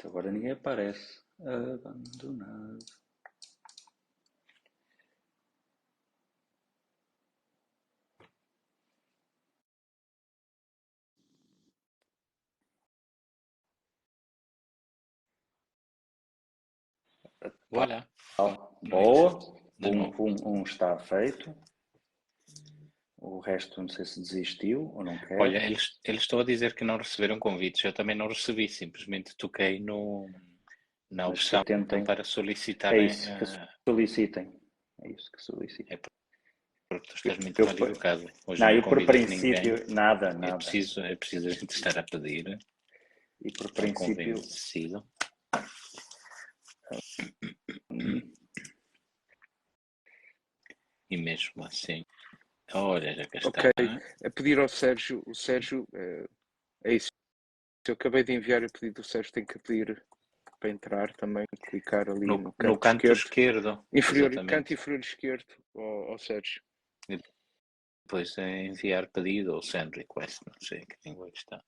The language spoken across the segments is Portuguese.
Agora ninguém aparece. Abandonado. Voilà. Boa. Um está feito. O resto não sei se desistiu ou não quer. Olha, eles estão a dizer que não receberam convites. Eu também não recebi. Simplesmente toquei na Mas opção tentem. para solicitar. É isso, que solicitem. É isso que solicitem. Porque tu estás muito mal educado. Hoje Não, não eu por convidas princípio, ninguém. nada. É preciso a gente estar a pedir. E por princípio... Convencido. E mesmo assim... Olha, já cá está. Ok, a pedir ao Sérgio, o Sérgio, é isso. Eu acabei de enviar o pedido do Sérgio, tem que pedir para entrar também, clicar ali no canto esquerdo. Inferior, canto inferior esquerdo ao Sérgio. E depois é enviar pedido ou send request, não sei que língua está.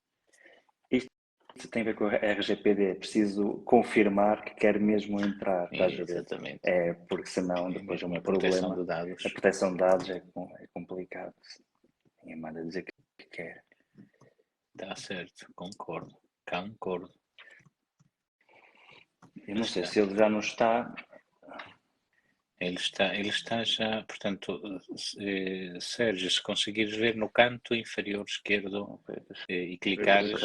Isto tem a ver com o RGPD, é preciso confirmar que quer mesmo entrar, estás a ver? Exatamente. É, porque senão depois é um problema. De dados. A proteção de dados é complicado. Ninguém manda dizer que quer. Está certo, concordo. Eu não sei se ele já não está. Ele está já, portanto, Sérgio, se conseguires ver no canto inferior esquerdo e clicares,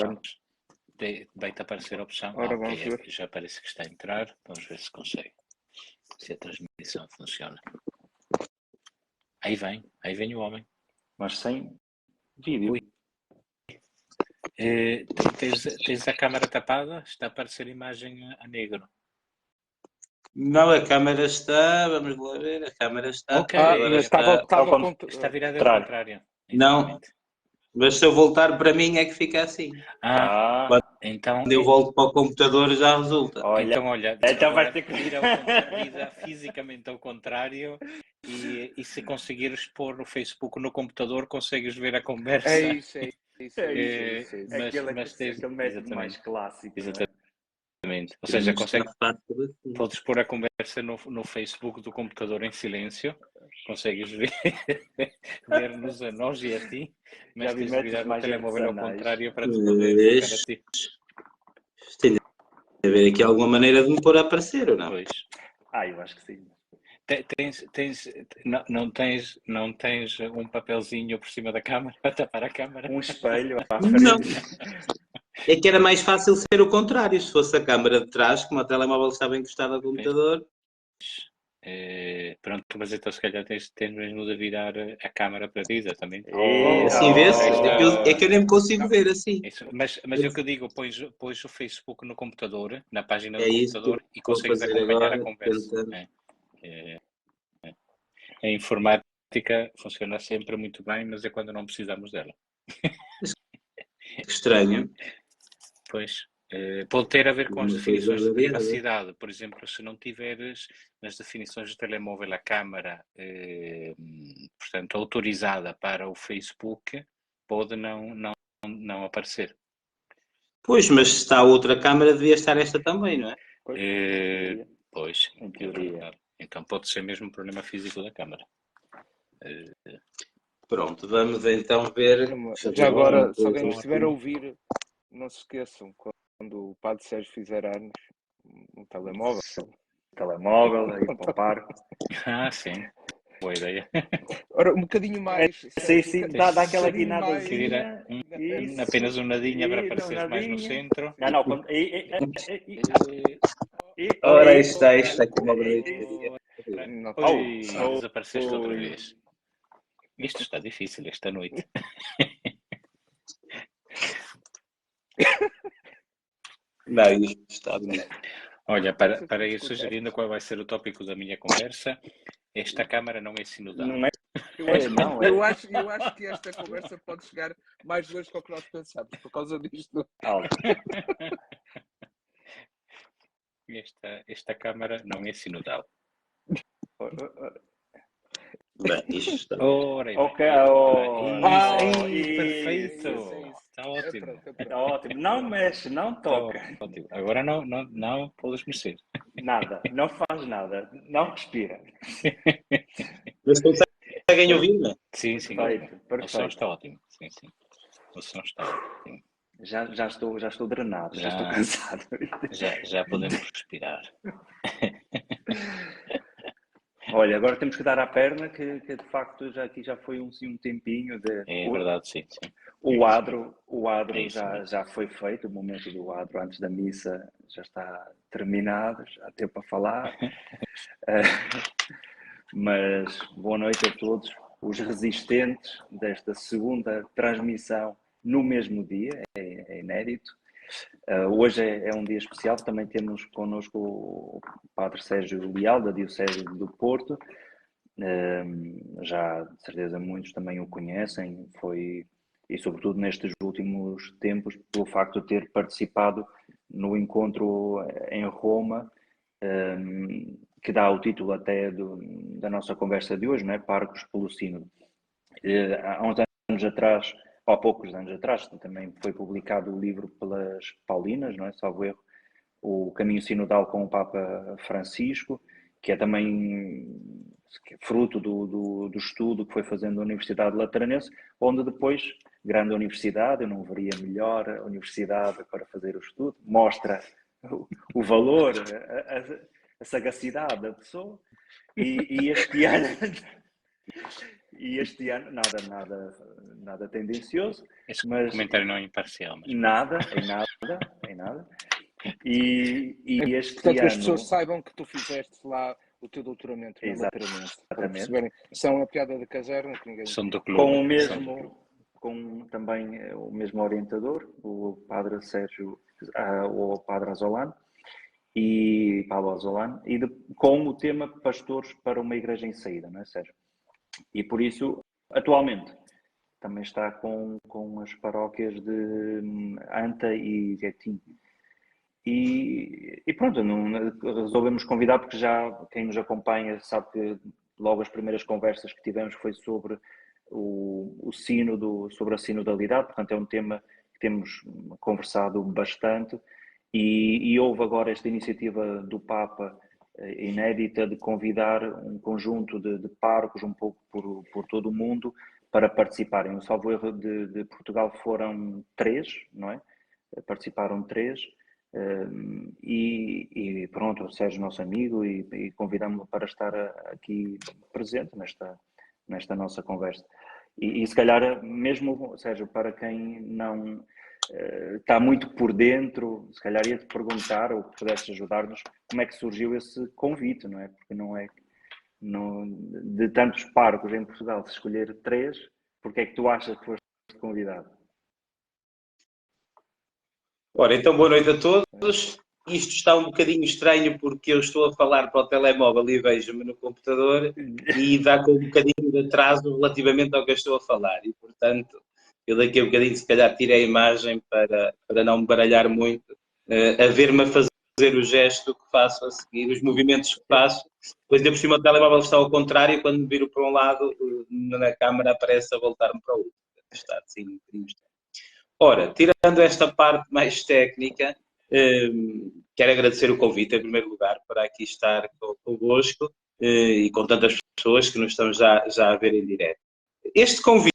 vai-te aparecer a opção. Ora, vamos ver. Já parece que está a entrar. Vamos ver se consegue. Se a transmissão funciona. Aí vem o homem. Mas sem vídeo. Ui. Tens a câmara tapada? Está a aparecer imagem a negro. Não, a câmera está, vamos lá ver, a câmera está. Ok, está virada ao contrário. Não, mas se eu voltar para mim é que fica assim. Então quando eu volto para o computador já resulta. Então vai ter que vir fisicamente ao contrário e se conseguires pôr no Facebook no computador consegues ver a conversa. É isso. Aquele método mais clássico. Exatamente. Ou seja, podes pôr a conversa no Facebook do computador em silêncio, consegues ver-nos a nós e a ti, mas tens de virar o telemóvel ao contrário para te poder focar a ti. Tem de haver aqui alguma maneira de me pôr a aparecer, ou não? Pois. Eu acho que sim. Não tens um papelzinho por cima da câmara para tapar a câmara? Um espelho à frente. Não. É que era mais fácil ser o contrário, se fosse a câmara de trás, como o telemóvel estava encostado ao computador. Pronto, mas então se calhar tens mesmo de virar a câmara para ti, exatamente. Assim vê-se. É que eu nem me consigo ver assim. Isso. Mas é o que eu digo, pões o Facebook no computador, na página do computador, e consegues acompanhar a conversa. A informática funciona sempre muito bem, mas é quando não precisamos dela. Estranho. Pois. Pode ter a ver com as definições de privacidade. Por exemplo, se não tiveres nas definições do telemóvel a câmara, portanto, autorizada para o Facebook, pode não aparecer. Pois, mas se está outra câmara, devia estar esta também, não é? Pois, em teoria. Então pode ser mesmo um problema físico da câmara. Pronto, vamos então ver. Já agora, se alguém nos estiver a ouvir, não se esqueçam, quando o Padre Sérgio fizer anos, um telemóvel. Aí para o parque. Sim. Boa ideia. Ora, um bocadinho mais. Sim, dá aquela guinadazinha. Apenas um nadinha para aparecer mais no centro. Não. Ora, isto aqui uma desapareceste outra vez. Isto está difícil esta noite. Não, isto está bonito. Olha, para ir sugerindo qual vai ser o tópico da minha conversa, esta câmara não é sinodal. Não é? Eu acho que esta conversa pode chegar mais longe do que nós pensamos, por causa disto. esta Câmara não é sinodal. Bem, isto está. Ora, Ok, perfeito. isso. Está ótimo. Está ótimo. Não mexe, não toca. Ótimo. Agora não podes mexer. Nada, não faz nada, não respira. Mas conseguem ouvir-me? Sim, Perfeito, o som perfeito. está ótimo. Sim. O som está ótimo. Já estou drenado, já estou cansado. Já podemos respirar. Olha, agora temos que dar à perna que de facto já foi um tempinho. É verdade, sim. O adro É isso já foi feito, o momento do adro antes da missa já está terminado, já deu para falar. Mas boa noite a todos os resistentes desta segunda transmissão no mesmo dia, é inédito. Hoje é um dia especial, também temos connosco o Padre Sérgio Leal, da Diocese do Porto. Já de certeza muitos também o conhecem, e sobretudo nestes últimos tempos, pelo facto de ter participado no encontro em Roma, que dá o título até da nossa conversa de hoje, não é? Párocos pelo Sínodo. Há uns anos atrás, ou há poucos anos atrás, também foi publicado o livro pelas Paulinas, não é? Salvo erro, o Caminho Sinodal com o Papa Francisco, que é também fruto do estudo que foi fazendo na Universidade Lateranense, onde depois, grande universidade, eu não veria melhor a universidade para fazer o estudo, mostra o valor, a sagacidade da pessoa, e este ano nada tendencioso, Esse mas comentário não é imparcial. Mas... nada. E este Portanto, que as ano... pessoas saibam que tu fizeste lá o teu doutoramento na Lateranense, para perceberem, são a piada da caserna que ninguém são do clube. Com também o mesmo orientador, o Padre Sérgio, o Padre Azolano, e Pablo Azolano, com o tema Pastores para uma Igreja em Saída, não é, Sérgio? E por isso, atualmente, também está com as paróquias de Anta e Getim. E pronto, resolvemos convidar, porque já quem nos acompanha sabe que logo as primeiras conversas que tivemos foi sobre o sínodo, sobre a sinodalidade, portanto é um tema que temos conversado bastante, e houve agora esta iniciativa do Papa inédita de convidar um conjunto de párocos um pouco por todo o mundo para participarem. O salvo erro de Portugal foram 3, não é? Participaram 3. E pronto, o Sérgio, nosso amigo, e convidamos-lo para estar aqui presente nesta nossa conversa. E se calhar, mesmo, Sérgio, para quem não está muito por dentro, se calhar ia-te perguntar, ou que pudesse ajudar-nos, como é que surgiu esse convite, não é? Porque de tantos párocos em Portugal, se escolher 3, porque é que tu achas que foste convidado? Ora, então boa noite a todos. Isto está um bocadinho estranho porque eu estou a falar para o telemóvel e vejo-me no computador e dá com um bocadinho de atraso relativamente ao que eu estou a falar. E, portanto, eu daqui a um bocadinho, se calhar, tirei a imagem para não me baralhar muito, a ver-me a fazer o gesto que faço a seguir, os movimentos que faço. Depois, de por cima, o telemóvel está ao contrário e quando me viro para um lado, na câmara aparece a voltar-me para o outro. Está assim um bocadinho estranho. Ora, tirando esta parte mais técnica, quero agradecer o convite, em primeiro lugar, para aqui estar convosco e com tantas pessoas que nos estamos já a ver em direto. Este convite,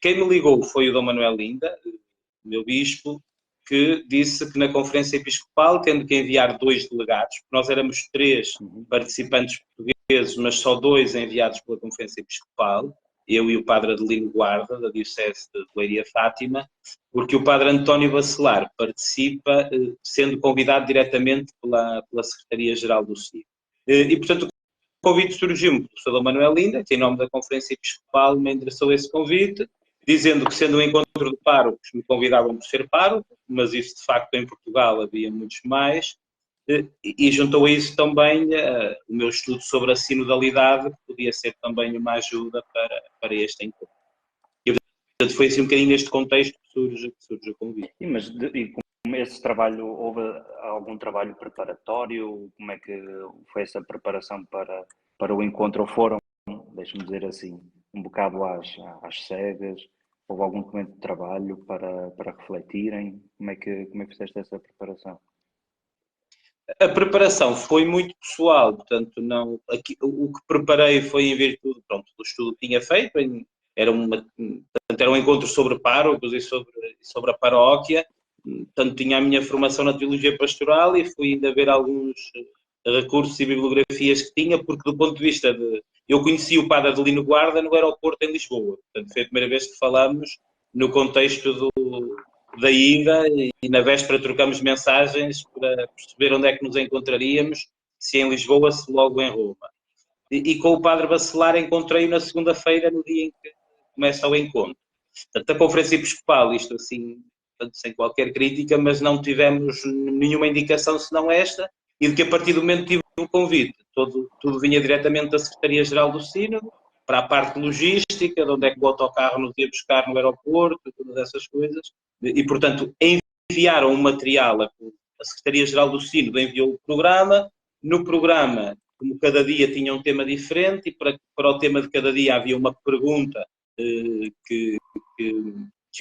quem me ligou foi o Dom Manuel Linda, meu bispo, que disse que na Conferência Episcopal, tendo que enviar 2 delegados, nós éramos 3 participantes portugueses, mas só 2 enviados pela Conferência Episcopal, eu e o Padre Adelino Guarda, da Diocese de Leiria Fátima, porque o Padre António Bacelar participa, sendo convidado diretamente pela Secretaria-Geral do CIV. E, portanto, o convite surgiu-me do Sr. Manuel Linda, que em nome da Conferência Episcopal me endereçou esse convite, dizendo que, sendo um encontro de párocos, me convidavam por ser pároco, mas isso, de facto, em Portugal havia muitos mais, e juntou a isso também o meu estudo sobre a sinodalidade, que podia ser também uma ajuda para este encontro. E, portanto, foi assim um bocadinho neste contexto que surge o convite. Mas esse trabalho, houve algum trabalho preparatório? Como é que foi essa preparação para o encontro? Ou foram, deixe-me dizer assim, um bocado às cegas? Houve algum documento de trabalho para refletirem? Como é que fizeste essa preparação? A preparação foi muito pessoal, portanto, não, o que preparei foi em virtude, pronto, do estudo que tinha feito, era, portanto, era um encontro sobre párocos e sobre a paróquia, portanto, tinha a minha formação na teologia pastoral e fui ainda ver alguns recursos e bibliografias que tinha, porque do ponto de vista de... Eu conheci o padre Adelino Guarda no aeroporto em Lisboa, portanto, foi a primeira vez que falámos no contexto da ida e na véspera trocamos mensagens para perceber onde é que nos encontraríamos, se em Lisboa, se logo em Roma. E com o padre Bacelar encontrei-o na segunda-feira, no dia em que começa o encontro. Portanto, a Conferência Episcopal, isto assim, portanto, sem qualquer crítica, mas não tivemos nenhuma indicação senão esta, e de que a partir do momento tive um convite, tudo vinha diretamente da Secretaria-Geral do Sínodo, para a parte logística, de onde é que o autocarro nos ia buscar no aeroporto, todas essas coisas, e portanto enviaram um material, a Secretaria-Geral do Sínodo enviou o programa, no programa, como cada dia tinha um tema diferente, e para o tema de cada dia havia uma pergunta que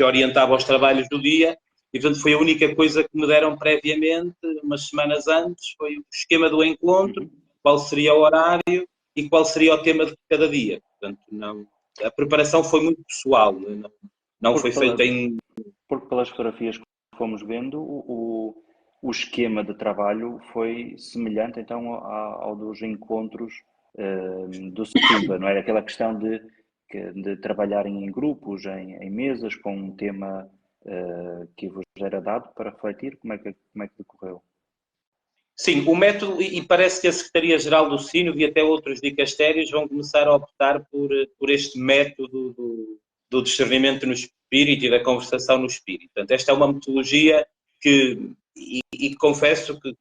orientava os trabalhos do dia, e portanto foi a única coisa que me deram previamente, umas semanas antes, foi o esquema do encontro, qual seria o horário e qual seria o tema de cada dia. Portanto, não, a preparação foi muito pessoal, não foi feita em... Porque pelas fotografias que fomos vendo, o esquema de trabalho foi semelhante então ao dos encontros do Simba, não era? Aquela questão de trabalharem em grupos, em mesas, com um tema que vos era dado para refletir. Como é que decorreu? Sim, o método, e parece que a Secretaria-Geral do Sínodo e até outros dicastérios vão começar a optar por este método do discernimento no espírito e da conversação no espírito. Portanto, esta é uma metodologia que, e confesso que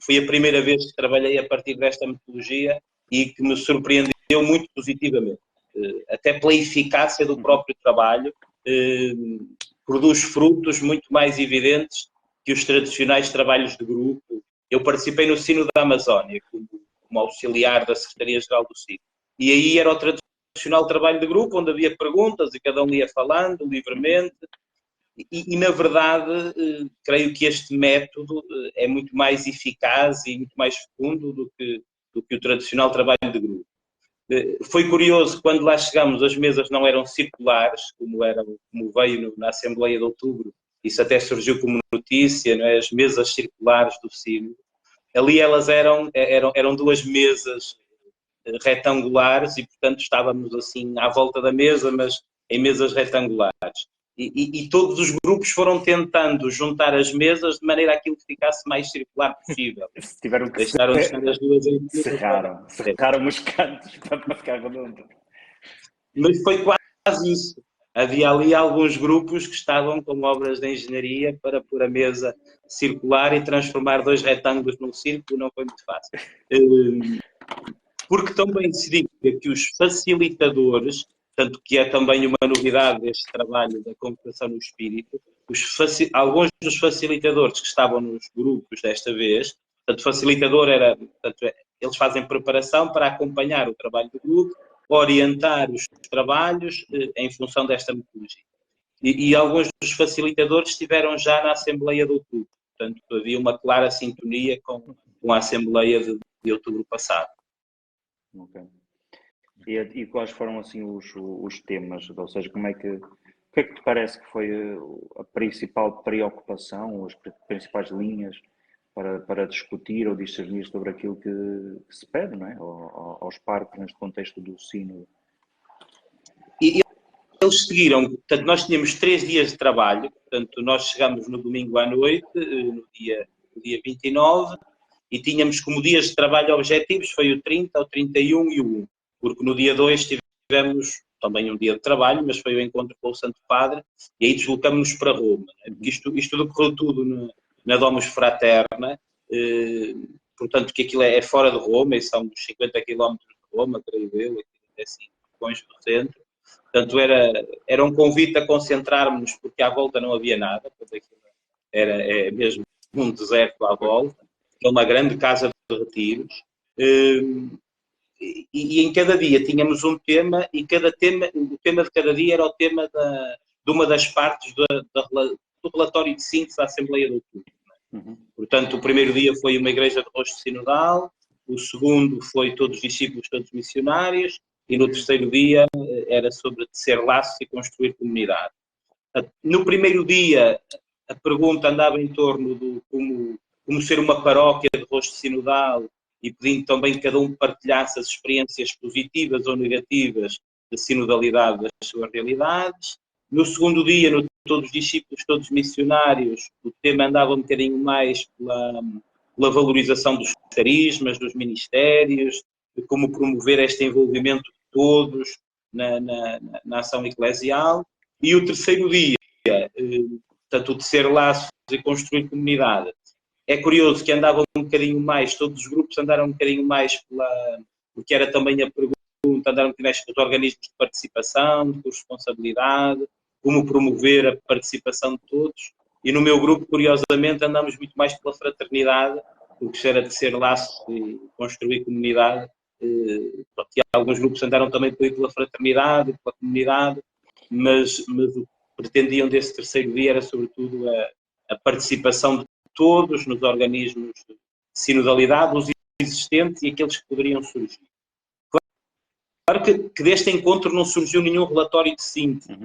foi a primeira vez que trabalhei a partir desta metodologia e que me surpreendeu muito positivamente. Até pela eficácia do próprio trabalho, produz frutos muito mais evidentes que os tradicionais trabalhos de grupo. Eu participei no Sínodo da Amazónia, como auxiliar da Secretaria-Geral do Sínodo. E aí era o tradicional trabalho de grupo, onde havia perguntas e cada um ia falando livremente. E na verdade, creio que este método é muito mais eficaz e muito mais fecundo do que o tradicional trabalho de grupo. Foi curioso, quando lá chegamos, as mesas não eram circulares, como veio na Assembleia de Outubro. Isso até surgiu como notícia, não é? As mesas circulares do Sínodo. Ali elas eram duas mesas retangulares e, portanto, estávamos assim à volta da mesa, mas em mesas retangulares. E todos os grupos foram tentando juntar as mesas de maneira a que aquilo ficasse mais circular possível. Tiveram que deixaram de estar as duas em serraram os cantos para ficar redondo. Mas foi quase isso. Havia ali alguns grupos que estavam com obras de engenharia para pôr a mesa circular e transformar dois retângulos num círculo, não foi muito fácil. Porque também se diga que os facilitadores, tanto que é também uma novidade deste trabalho da comunicação no espírito, alguns dos facilitadores que estavam nos grupos desta vez, portanto, facilitador eles fazem preparação para acompanhar o trabalho do grupo, orientar os trabalhos em função desta metodologia. E alguns dos facilitadores estiveram já na Assembleia de Outubro, portanto, havia uma clara sintonia com a Assembleia de Outubro passado. Okay. E quais foram assim os temas? Ou seja, o que é que te parece que foi a principal preocupação, as principais linhas para discutir ou discernir sobre aquilo que se pede, não é? Aos parques neste contexto do Sínodo? E eles seguiram, portanto, nós tínhamos 3 dias de trabalho, portanto, nós chegamos no domingo à noite, no dia 29, e tínhamos como dias de trabalho objetivos, foi o 30, o 31 e o 1, porque no dia 2 tivemos também um dia de trabalho, mas foi o encontro com o Santo Padre, e aí deslocamos-nos para Roma. Porque isto decorreu tudo na Domus Fraterna, portanto que aquilo é fora de Roma, e são uns 50 km de Roma, creio eu, é assim, longe do centro. Portanto, era um convite a concentrarmos, porque à volta não havia nada, portanto, é mesmo um deserto à volta, é uma grande casa de retiros, e em cada dia tínhamos um tema, e o tema de cada dia era o tema de uma das partes do relatório de síntese da Assembleia de Outubro. Portanto, o primeiro dia foi uma igreja de rosto sinodal, o segundo foi todos os discípulos, todos missionários, e no terceiro dia era sobre tecer laços e construir comunidade. No primeiro dia, a pergunta andava em torno do como ser uma paróquia de rosto sinodal, e pedindo também que cada um partilhasse as experiências positivas ou negativas da sinodalidade das suas realidades. No segundo dia, no todos os discípulos, todos os missionários, o tema andava um bocadinho mais pela valorização dos carismas, dos ministérios, de como promover este envolvimento de todos na ação eclesial. E o terceiro dia, portanto, o tecer laços e construir comunidade. É curioso que andava um bocadinho mais, todos os grupos andaram um bocadinho mais porque era também a pergunta, andaram um bocadinho mais pelos organismos de participação, de corresponsabilidade, como promover a participação de todos. E no meu grupo, curiosamente, andamos muito mais pela fraternidade, o que era tecer laços e construir comunidade. E alguns grupos andaram também pela fraternidade, pela comunidade, mas o que pretendiam desse terceiro dia era, sobretudo, a participação de todos nos organismos de sinodalidade, os existentes e aqueles que poderiam surgir. Claro que deste encontro não surgiu nenhum relatório de síntese,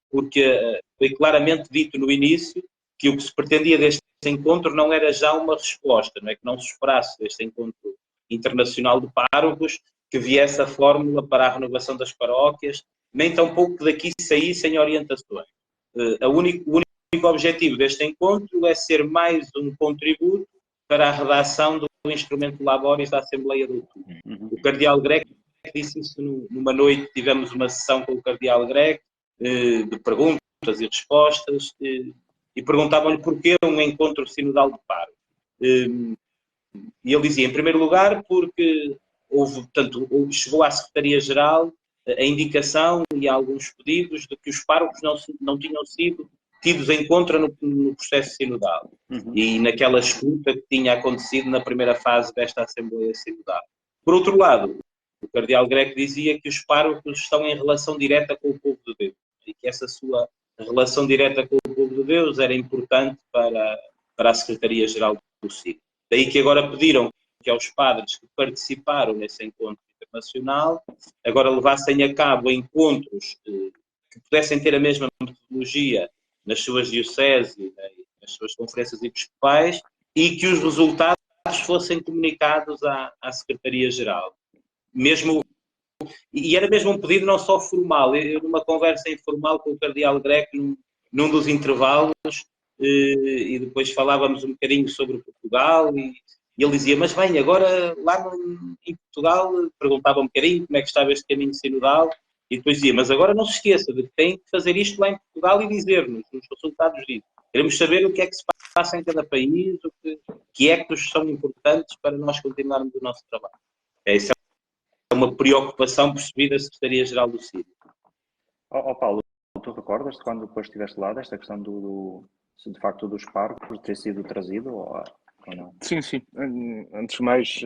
porque foi claramente dito no início que o que se pretendia deste encontro não era já uma resposta, não é que não se esperasse deste encontro internacional de párocos que viesse a fórmula para a renovação das paróquias, nem tampouco que daqui saíssem orientações. O único objetivo deste encontro é ser mais um contributo para a redação do instrumento Laboris da Assembleia de Outubro. O Cardeal Grec disse isso numa noite, tivemos uma sessão com o Cardeal Grec de perguntas e respostas, e perguntavam-lhe porquê um encontro sinodal de paro. E ele dizia, em primeiro lugar, porque chegou à Secretaria-Geral a indicação e alguns pedidos de que os párocos não tinham sido tidos em conta no processo sinodal e naquela escuta que tinha acontecido na primeira fase desta Assembleia Sinodal. Por outro lado, o Cardeal Greco dizia que os párocos estão em relação direta com o povo de Deus e que essa sua relação direta com o povo de Deus era importante para a Secretaria-Geral do CID. Daí que agora pediram que aos padres que participaram nesse encontro internacional agora levassem a cabo encontros que pudessem ter a mesma metodologia nas suas dioceses e nas suas conferências episcopais e que os resultados fossem comunicados à Secretaria-Geral. E era mesmo um pedido não só formal, numa conversa informal com o Cardeal Greco num dos intervalos, e depois falávamos um bocadinho sobre Portugal, e ele dizia, mas bem, agora lá em Portugal, perguntava um bocadinho como é que estava este caminho sinodal, e depois dizia, mas agora não se esqueça de que tem que fazer isto lá em Portugal e dizer-nos os resultados disso. Queremos saber o que é que se passa em cada país, que ecos são importantes para nós continuarmos o nosso trabalho. Essa é uma preocupação percebida da Secretaria-Geral do CID. Paulo, tu recordas-te quando depois estiveste lá desta questão de facto dos párocos ter sido trazido ou não? Sim. Antes de mais,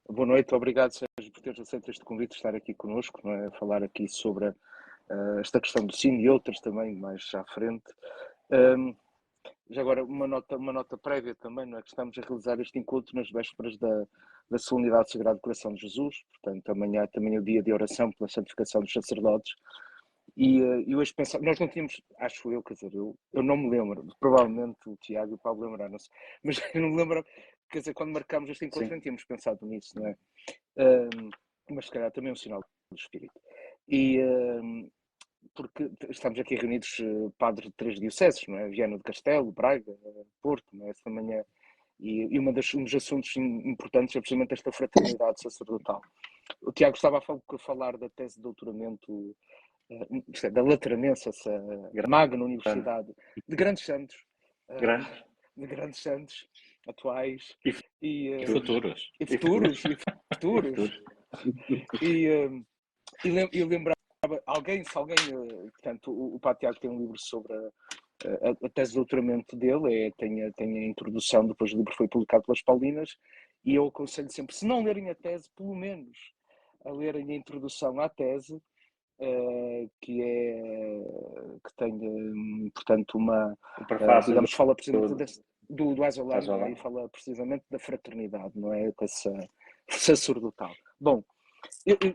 boa noite. Obrigado, Sérgio, por teres aceito este convite de estar aqui connosco, não é? Falar aqui sobre esta questão do SIN e outras também mais à frente. Já agora, uma nota prévia também, não é? Que estamos a realizar este encontro nas vésperas da Solenidade do Sagrado Coração de Jesus, portanto, amanhã também é o dia de oração pela santificação dos sacerdotes. E eu hoje pensava, nós não tínhamos, acho eu, quer dizer, eu não me lembro, provavelmente o Tiago e o Paulo lembraram-se, mas eu não me lembro, quer dizer, quando marcámos este encontro não tínhamos pensado nisso, não é? Mas se calhar também é um sinal do Espírito. E porque estamos aqui reunidos padres de 3 dioceses, não é? Viana do Castelo, Braga, Porto, não é? Esta manhã. E um dos assuntos importantes é precisamente esta fraternidade sacerdotal. O Tiago estava a falar da tese de doutoramento da Lateranense, essa magna universidade de grandes santos, de grandes santos atuais e futuros. E lembrava, se alguém, portanto, o Padre Tiago tem um livro sobre a tese de doutoramento dele, tem a introdução, depois o livro foi publicado pelas Paulinas, e eu aconselho sempre, se não lerem a tese, pelo menos a lerem a introdução à tese, que tem, portanto, digamos, fala precisamente do Azoulay, não é? E fala precisamente da fraternidade, não é? Dessa sacerdotal. Bom,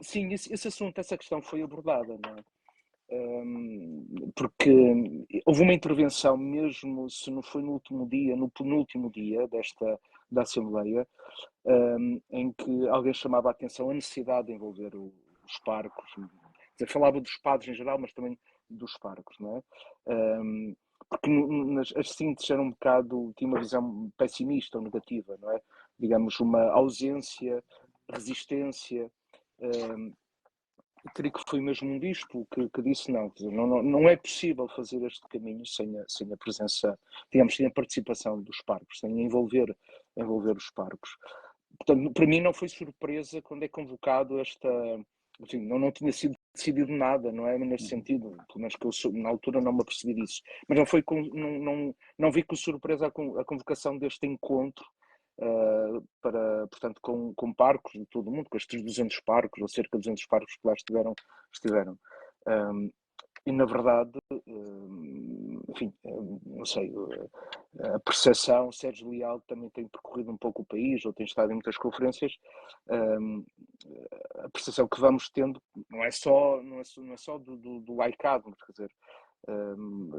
sim, esse assunto, essa questão foi abordada, não é? Porque houve uma intervenção, mesmo se não foi no último dia, no penúltimo dia da Assembleia, em que alguém chamava a atenção a necessidade de envolver os parcos. Quer dizer, falava dos padres em geral, mas também dos parcos, não é? Porque as sínteses eram tinha uma visão pessimista ou negativa, não é? Digamos, uma ausência, resistência. Creio que foi mesmo um bispo que disse não, quer dizer, não é possível fazer este caminho sem a presença, digamos, sem a participação dos parcos, sem envolver os parcos. Portanto, para mim não foi surpresa quando é convocado enfim, não tinha sido decidido nada, não é nesse sentido, pelo menos que eu na altura não me apercebi disso, mas não vi com surpresa a convocação deste encontro, portanto, com parcos de todo o mundo, com estes 200 parcos, ou cerca de 200 parcos que lá estiveram. E, na verdade, enfim, não sei, a percepção, Sérgio Leal também tem percorrido um pouco o país, ou tem estado em muitas conferências, a percepção que vamos tendo não é só do laicado, mas, quer dizer,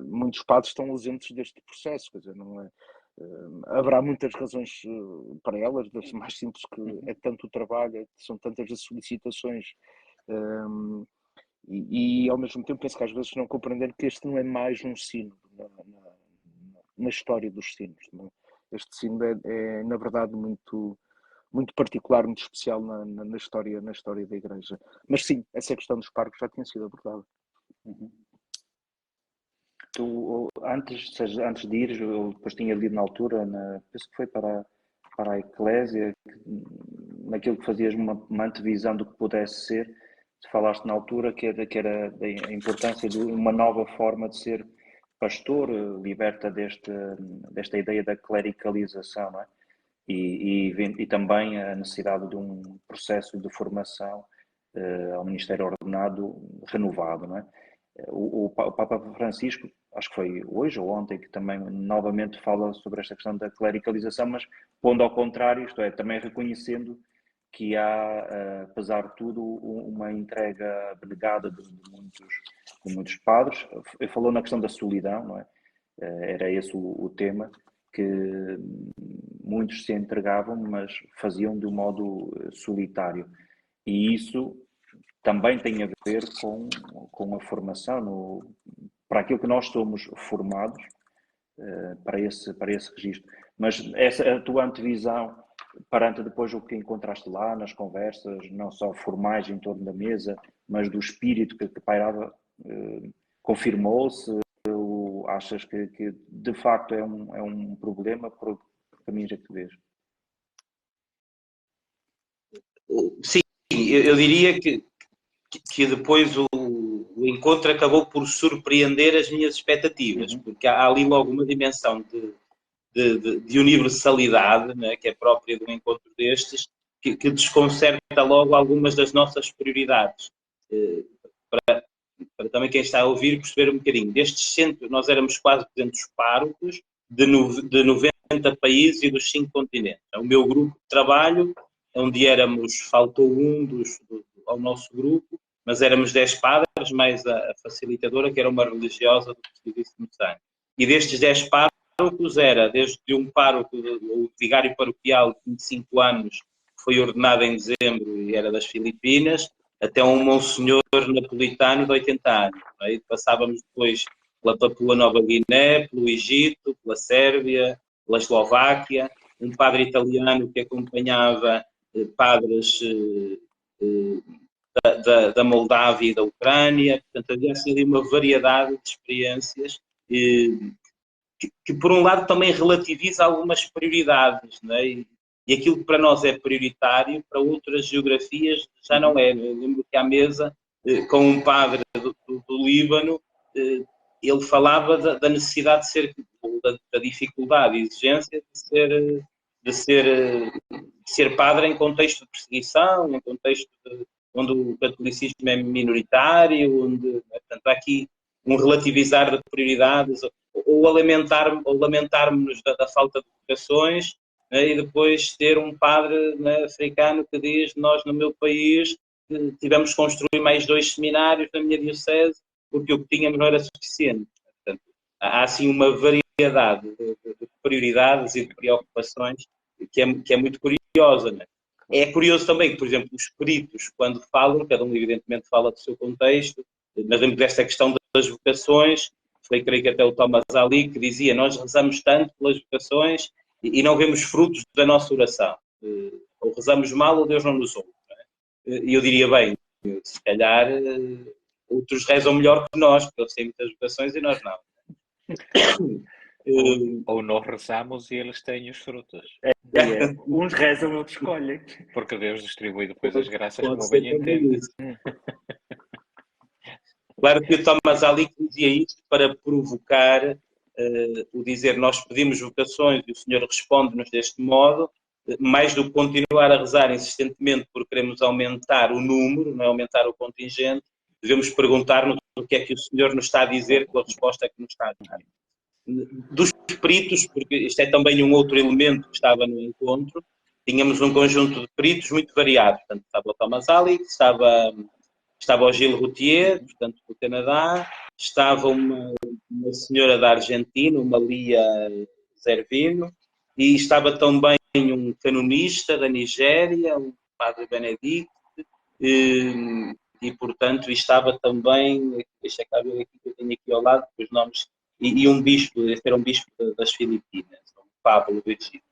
muitos padres estão ausentes deste processo, quer dizer, não é... haverá muitas razões para elas, das mais simples, que é tanto o trabalho, são tantas as solicitações, e ao mesmo tempo penso que às vezes não compreender que este não é mais um sino na história dos sinos. Não é? Este sino é na verdade muito, muito particular, muito especial na história da Igreja. Mas sim, essa questão dos parcos já tinha sido abordada. Tu, antes de ires, eu depois tinha lido na altura, penso que foi para a Eclésia, naquilo que fazias uma antevisão do que pudesse ser, falaste na altura que era a importância de uma nova forma de ser pastor, liberta desta ideia da clericalização, não é? E também a necessidade de um processo de formação ao ministério ordenado renovado, não é? O Papa Francisco, acho que foi hoje ou ontem, que também novamente fala sobre esta questão da clericalização, mas pondo ao contrário, isto é, também reconhecendo que há, apesar de tudo, uma entrega abnegada de muitos padres. Falou na questão da solidão, não é? Era esse o tema, que muitos se entregavam, mas faziam de um modo solitário. E isso também tem a ver com a formação, para aquilo que nós somos formados, para esse registro. Mas a tua antevisão, perante depois o que encontraste lá nas conversas, não só formais em torno da mesa, mas do espírito que pairava, confirmou-se? Achas que de facto é um problema? Por que caminhos é que tu vês? Sim, eu diria que depois o encontro acabou por surpreender as minhas expectativas, porque há ali logo uma dimensão de universalidade, né, que é própria de um encontro destes, que desconcerta logo algumas das nossas prioridades. Para também quem está a ouvir perceber um bocadinho. Destes nós éramos quase 200 párocos de 90 países e dos 5 continentes. O meu grupo de trabalho, onde faltou ao nosso grupo, mas éramos 10 padres, mais a facilitadora, que era uma religiosa do Presbiteríssimo Sangue. E destes 10 párocos era desde um pároco, o vigário paroquial de 25 anos, que foi ordenado em dezembro e era das Filipinas, até um monsenhor napolitano de 80 anos. Aí passávamos depois pela Papua Nova Guiné, pelo Egito, pela Sérvia, pela Eslováquia, um padre italiano que acompanhava padres da Moldávia e da Ucrânia. Portanto, havia assim uma variedade de experiências que por um lado também relativiza algumas prioridades, não é? E aquilo que para nós é prioritário, para outras geografias já não é. Eu lembro que à mesa, com um padre do Líbano, ele falava da necessidade de ser, da dificuldade e exigência de ser padre em contexto de perseguição, em contexto onde o catolicismo é minoritário, onde, portanto, há aqui um relativizar de prioridades, ou lamentarmos da falta de vocações, né, e depois ter um padre, né, africano que diz: nós no meu país tivemos que construir mais 2 seminários na minha diocese porque o que tínhamos não era suficiente. Portanto, há assim uma variedade de prioridades e de preocupações que é muito curiosa, né? É curioso também que, por exemplo, os peritos, quando falam, cada um evidentemente fala do seu contexto, mas lembro desta questão das vocações, foi, creio que até o Thomas Ali, que dizia: nós rezamos tanto pelas vocações e não vemos frutos da nossa oração. Ou rezamos mal ou Deus não nos ouve. E eu diria, bem, se calhar outros rezam melhor que nós, porque eles têm muitas vocações e nós não. Ou nós rezamos e eles têm os frutos. Uns rezam, outros escolhem. Porque Deus distribui depois as graças como bem entende. Claro que o Thomas Ali dizia isto para provocar o dizer: nós pedimos vocações e o Senhor responde-nos deste modo, mais do que continuar a rezar insistentemente porque queremos aumentar o número, não é, aumentar o contingente, devemos perguntar-nos o que é que o Senhor nos está a dizer com a resposta que nos está a dar. Dos peritos, porque isto é também um outro elemento que estava no encontro, tínhamos um conjunto de peritos muito variados. Portanto, estava o Thomas Ali, estava o Gilles Routier, portanto, do Canadá, estava uma senhora da Argentina, uma Lia Zervino, e estava também um canonista da Nigéria, o Padre Benedicto, e portanto, estava também, deixa cá ver aqui que eu tenho aqui ao lado, os nomes, e um bispo, este era um bispo das Filipinas, o Pablo Virgílio.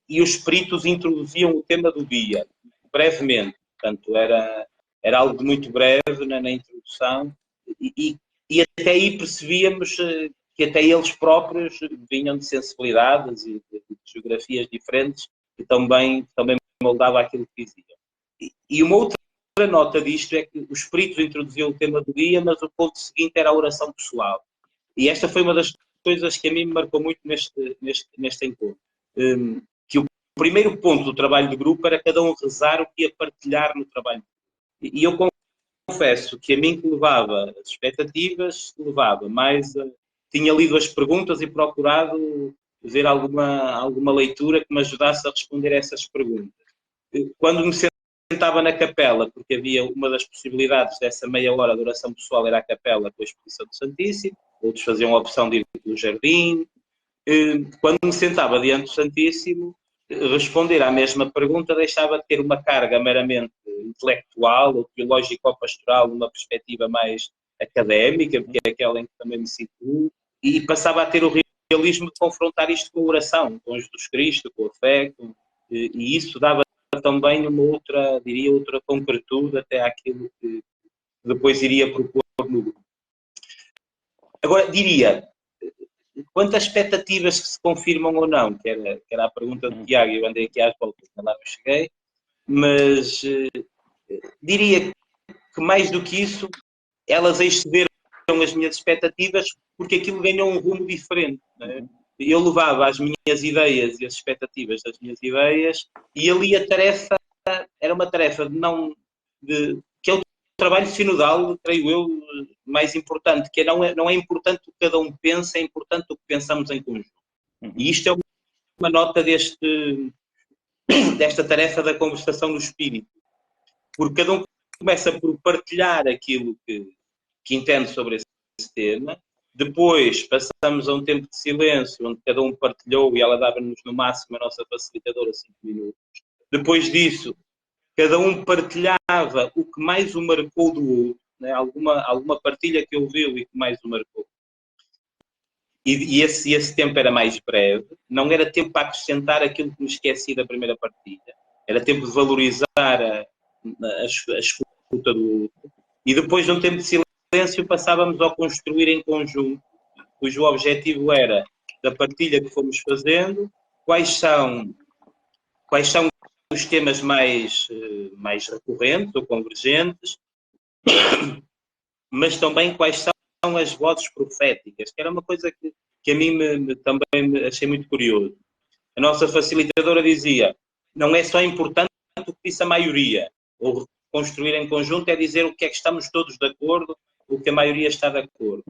E os peritos introduziam o tema do dia, brevemente, portanto, era algo muito breve na introdução, e até aí percebíamos que até eles próprios vinham de sensibilidades e de geografias diferentes, e também moldava aquilo que diziam. E uma outra nota disto é que os peritos introduziam o tema do dia, mas o ponto seguinte era a oração pessoal. E esta foi uma das coisas que a mim me marcou muito neste encontro. Que o primeiro ponto do trabalho de grupo era cada um rezar o que ia partilhar no trabalho. E eu confesso que a mim que levava as expectativas, tinha lido as perguntas e procurado ver alguma leitura que me ajudasse a responder a essas perguntas. Quando me sentava na capela, porque havia uma das possibilidades dessa meia hora de oração pessoal era a capela com a exposição do Santíssimo, outros faziam a opção de ir pelo jardim. Quando me sentava diante do Santíssimo, responder à mesma pergunta deixava de ter uma carga meramente intelectual ou teológico-pastoral, numa perspectiva mais académica, porque é aquela em que também me situo, e passava a ter o realismo de confrontar isto com a oração, com Jesus Cristo, com a fé, e isso dava também outra concretude até àquilo que depois iria propor no grupo. Agora, diria, quanto às expectativas que se confirmam ou não, que era a pergunta do Tiago, eu andei aqui às voltas, lá não cheguei, mas diria que mais do que isso, elas excederam as minhas expectativas porque aquilo ganhou um rumo diferente. Né? Eu levava as minhas ideias e as expectativas das minhas ideias e ali a tarefa era uma tarefa que é o trabalho sinodal, creio eu, mais importante, que não é importante o que cada um pensa, é importante o que pensamos em conjunto. E isto é uma nota desta tarefa da conversação no espírito. Porque cada um começa por partilhar aquilo que entende sobre esse tema, depois passamos a um tempo de silêncio, onde cada um partilhou e ela dava-nos no máximo a nossa facilitadora 5 minutos. Depois disso, cada um partilhava o que mais o marcou do outro, né? alguma partilha que ouviu e que mais o marcou. E esse tempo era mais breve, não era tempo para acrescentar aquilo que me esqueci da primeira partilha, era tempo de valorizar a escuta do outro. E depois de um tempo de silêncio passávamos a construir em conjunto, cujo objetivo era, da partilha que fomos fazendo, quais são os temas mais recorrentes ou convergentes, mas também quais são as vozes proféticas, que era uma coisa que a mim também me achei muito curioso. A nossa facilitadora dizia, não é só importante o que disse a maioria, ou construir em conjunto é dizer o que é que estamos todos de acordo, o que a maioria está de acordo.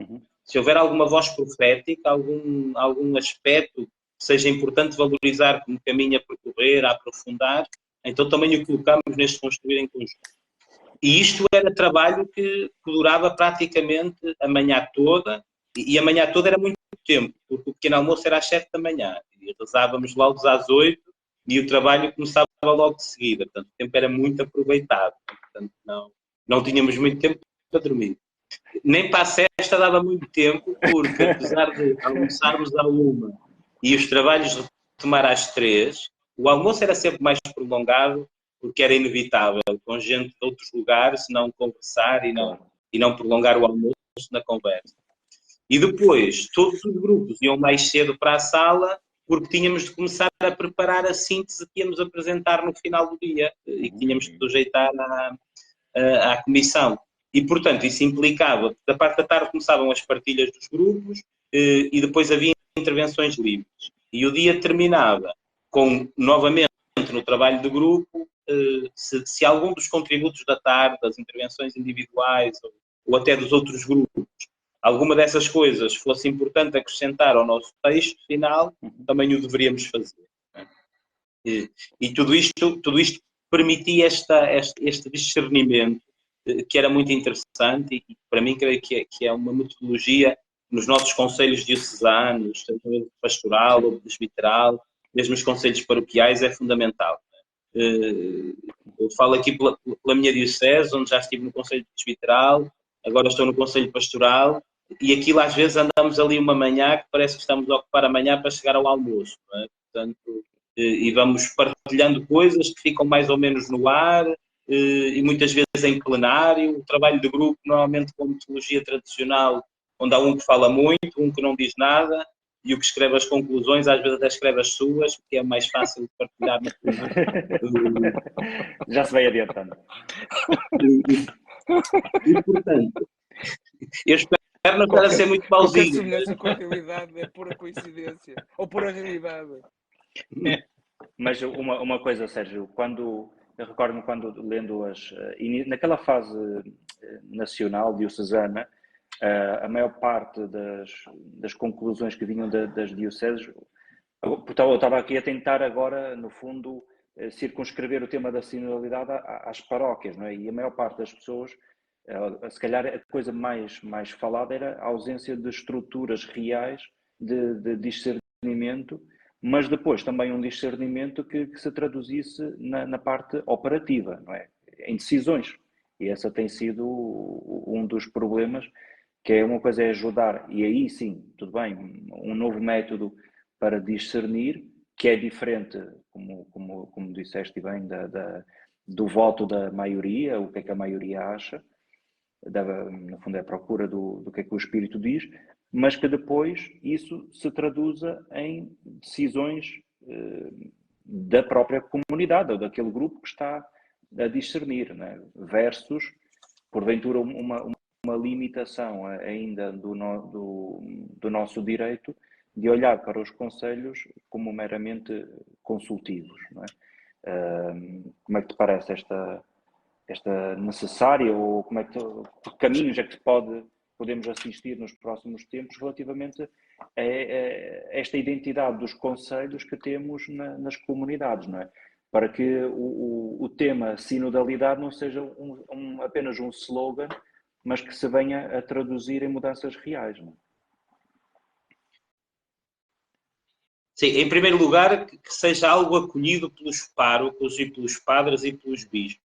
Se houver alguma voz profética, algum aspecto que seja importante valorizar como caminho a percorrer, a aprofundar, então também o colocamos neste construir em conjunto. E isto era trabalho que durava praticamente a manhã toda, e a manhã toda era muito tempo, porque o pequeno almoço era às 7 da manhã, e rezávamos logo às 8, e o trabalho começava logo de seguida, portanto o tempo era muito aproveitado, portanto não tínhamos muito tempo para dormir. Nem para a sexta dava muito tempo, porque apesar de almoçarmos à 1 e os trabalhos retomar às 3, o almoço era sempre mais prolongado, porque era inevitável, com gente de outros lugares, não conversar e não prolongar o almoço na conversa. E depois, todos os grupos iam mais cedo para a sala, porque tínhamos de começar a preparar a síntese que íamos apresentar no final do dia e que tínhamos de sujeitar à comissão. E, portanto, isso implicava, da parte da tarde começavam as partilhas dos grupos e depois havia intervenções livres. E o dia terminava com, novamente, no trabalho de grupo, se algum dos contributos da tarde, das intervenções individuais ou até dos outros grupos, alguma dessas coisas fosse importante acrescentar ao nosso texto final, também o deveríamos fazer. E tudo isto permitia este discernimento, que era muito interessante e para mim creio que é uma metodologia nos nossos conselhos diocesanos, tanto de pastoral ou presbiteral, mesmo os conselhos paroquiais, é fundamental. Eu falo aqui pela minha diocese, onde já estive no conselho presbiteral, agora estou no conselho pastoral, e aquilo às vezes andamos ali uma manhã que parece que estamos a ocupar a manhã para chegar ao almoço, não é? Portanto, e vamos partilhando coisas que ficam mais ou menos no ar, e muitas vezes em plenário, o trabalho de grupo normalmente com metodologia tradicional, onde há um que fala muito, um que não diz nada, e o que escreve as conclusões, às vezes até escreve as suas, porque é mais fácil de partilhar no plenário. Já se vai adiantando. E portanto, eu espero não estar a ser muito pauzinho. Qualquer semelhança com a realidade é pura coincidência, ou pura realidade. Mas uma coisa, Sérgio, eu recordo-me quando lendo naquela fase nacional diocesana, a maior parte das conclusões que vinham das dioceses, eu estava aqui a tentar agora, no fundo, circunscrever o tema da sinodalidade às paróquias, não é? E a maior parte das pessoas, se calhar a coisa mais falada era a ausência de estruturas reais de discernimento, mas depois também um discernimento que se traduzisse na parte operativa, não é? Em decisões. E esse tem sido um dos problemas, que é uma coisa é ajudar, e aí sim, tudo bem, um novo método para discernir, que é diferente, como disseste bem, do voto da maioria, o que é que a maioria acha, no fundo é a procura do que é que o Espírito diz, mas que depois isso se traduza em decisões da própria comunidade ou daquele grupo que está a discernir, né? Versus, porventura, uma limitação ainda do nosso direito de olhar para os conselhos como meramente consultivos, não é? Como é que te parece esta necessária, ou que caminhos é que podemos assistir nos próximos tempos relativamente a esta identidade dos conselhos que temos nas comunidades, não é? Para que o tema sinodalidade não seja apenas um slogan, mas que se venha a traduzir em mudanças reais, não é? Sim, em primeiro lugar, que seja algo acolhido pelos párocos e pelos padres e pelos bispos.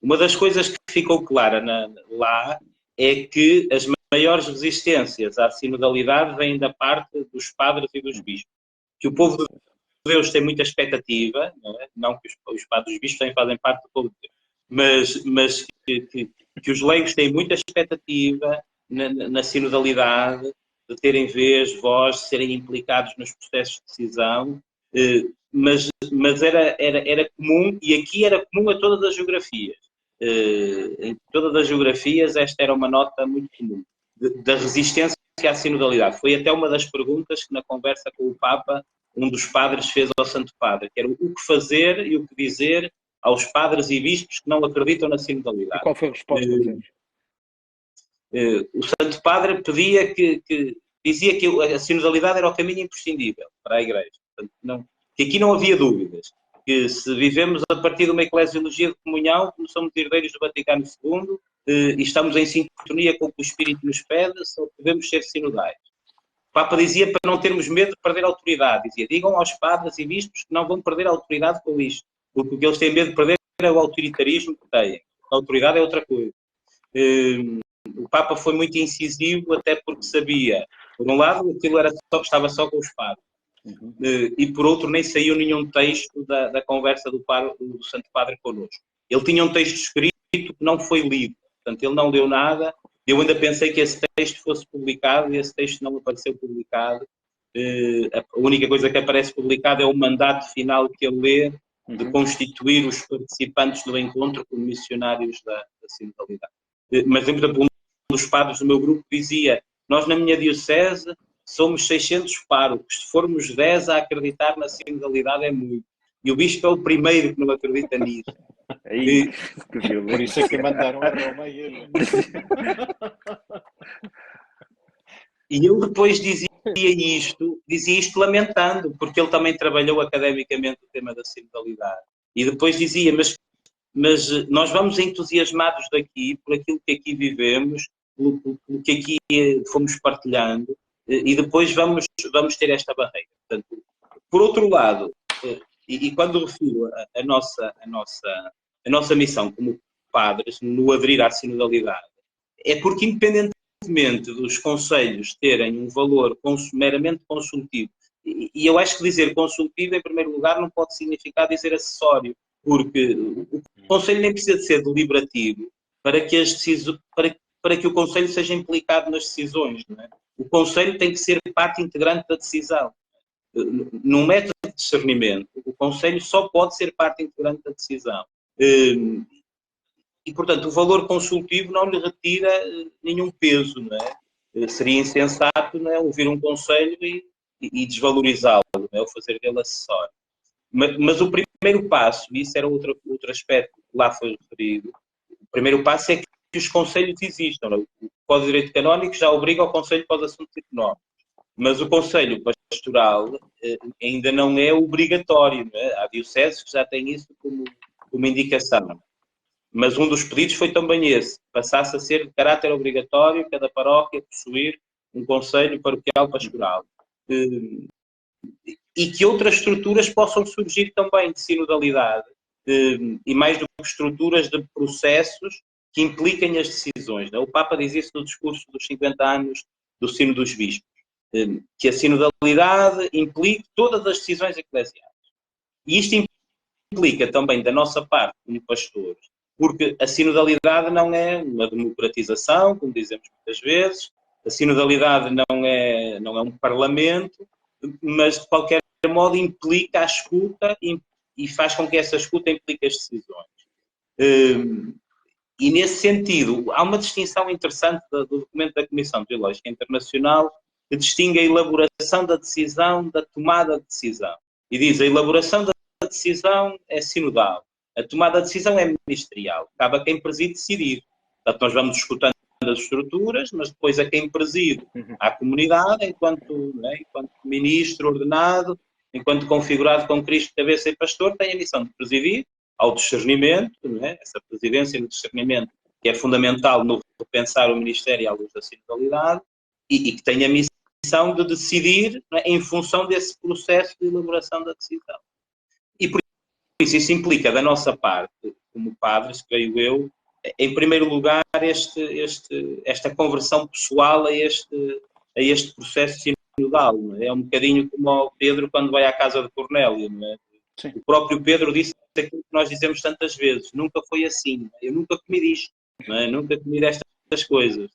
Uma das coisas que ficou clara lá é que as maiores resistências à sinodalidade vêm da parte dos padres e dos bispos. Que o povo de Deus tem muita expectativa, não é? Não que os padres e os bispos também fazem parte do povo de Deus, mas que os leigos têm muita expectativa na sinodalidade, de terem vez, voz, de serem implicados nos processos de decisão, mas era comum, e aqui era comum a todas as geografias. em todas as geografias, esta era uma nota muito comum, da resistência à sinodalidade. Foi até uma das perguntas que na conversa com o Papa, um dos padres fez ao Santo Padre, que era o que fazer e o que dizer aos padres e bispos que não acreditam na sinodalidade. E qual foi a resposta? O Santo Padre pedia dizia que a sinodalidade era o caminho imprescindível para a Igreja. Portanto, que aqui não havia dúvidas. Que se vivemos a partir de uma eclesiologia de comunhão, como somos herdeiros do Vaticano II, e estamos em sintonia com o que o Espírito nos pede, só podemos ser sinodais. O Papa dizia para não termos medo de perder a autoridade. Dizia, digam aos padres e bispos que não vão perder a autoridade com isto. Porque o que eles têm medo de perder é o autoritarismo que têm. A autoridade é outra coisa. O Papa foi muito incisivo, até porque sabia, por um lado, aquilo estava só com os padres. E por outro, nem saiu nenhum texto da conversa do Santo Padre connosco. Ele tinha um texto escrito que não foi lido. Portanto, ele não leu nada. Eu ainda pensei que esse texto fosse publicado e esse texto não apareceu publicado. A única coisa que aparece publicada é o mandato final que ele lê de constituir os participantes do encontro como missionários da sinodalidade. Mas, por exemplo, um dos padres do meu grupo dizia, nós na minha diocese somos 600 párocos, se formos 10 a acreditar na sinodalidade é muito. E o bispo é o primeiro que não acredita nisso. Por isso é que mandaram a Roma e ele. E ele depois dizia isto lamentando, porque ele também trabalhou academicamente o tema da sinodalidade. E depois dizia, mas nós vamos entusiasmados daqui, por aquilo que aqui vivemos, pelo que aqui fomos partilhando, e depois vamos ter esta barreira. Portanto, por outro lado, e quando refiro a nossa missão como padres, no aderir à sinodalidade, é porque independentemente dos conselhos terem um valor meramente consultivo, e eu acho que dizer consultivo, em primeiro lugar, não pode significar dizer acessório, porque o conselho nem precisa de ser deliberativo para que o conselho seja implicado nas decisões, não é? O conselho tem que ser parte integrante da decisão. Num método de discernimento, o conselho só pode ser parte integrante da decisão. E, portanto, o valor consultivo não lhe retira nenhum peso, não é? Seria insensato, não é, ouvir um conselho e desvalorizá-lo, não é? Ou fazer dele acessório. Mas o primeiro passo, e isso era outro aspecto que lá foi referido, o primeiro passo é que os conselhos existam. Não é? O Código de Direito Canónico já obriga o conselho para os assuntos económicos, mas o conselho pastoral ainda não é obrigatório. Não é? Há dioceses que já têm isso como indicação. Mas um dos pedidos foi também esse, passasse a ser de caráter obrigatório cada paróquia possuir um conselho paroquial pastoral. E que outras estruturas possam surgir também de sinodalidade, e mais do que estruturas de processos que impliquem as decisões. Não é? O Papa diz isso no discurso dos 50 anos do Sino dos Bispos, que a sinodalidade implique todas as decisões eclesiais. E isto implica também da nossa parte, como pastores, porque a sinodalidade não é uma democratização, como dizemos muitas vezes, a sinodalidade não é um parlamento, mas de qualquer modo implica a escuta e faz com que essa escuta implique as decisões. E nesse sentido, há uma distinção interessante do documento da Comissão Teológica Internacional que distingue a elaboração da decisão da tomada de decisão. E diz, a elaboração da decisão é sinodal. A tomada de decisão é ministerial. Cabe a quem preside decidir. Portanto, nós vamos escutando as estruturas, mas depois a quem preside, à comunidade, enquanto ministro ordenado, enquanto configurado com Cristo, cabeça e pastor, tem a missão de presidir ao discernimento, não é? Essa presidência no discernimento que é fundamental no repensar o ministério à luz da sinodalidade e que tem a missão de decidir, não é? Em função desse processo de elaboração da decisão. E por isso implica da nossa parte, como padres, creio eu, em primeiro lugar, esta conversão pessoal a este processo sinodal. Não é? É um bocadinho como o Pedro quando vai à casa de Cornélio. Não é? O próprio Pedro disse aquilo que nós dizemos tantas vezes, nunca foi assim. Eu nunca comi disto, não é? Nunca comi destas coisas.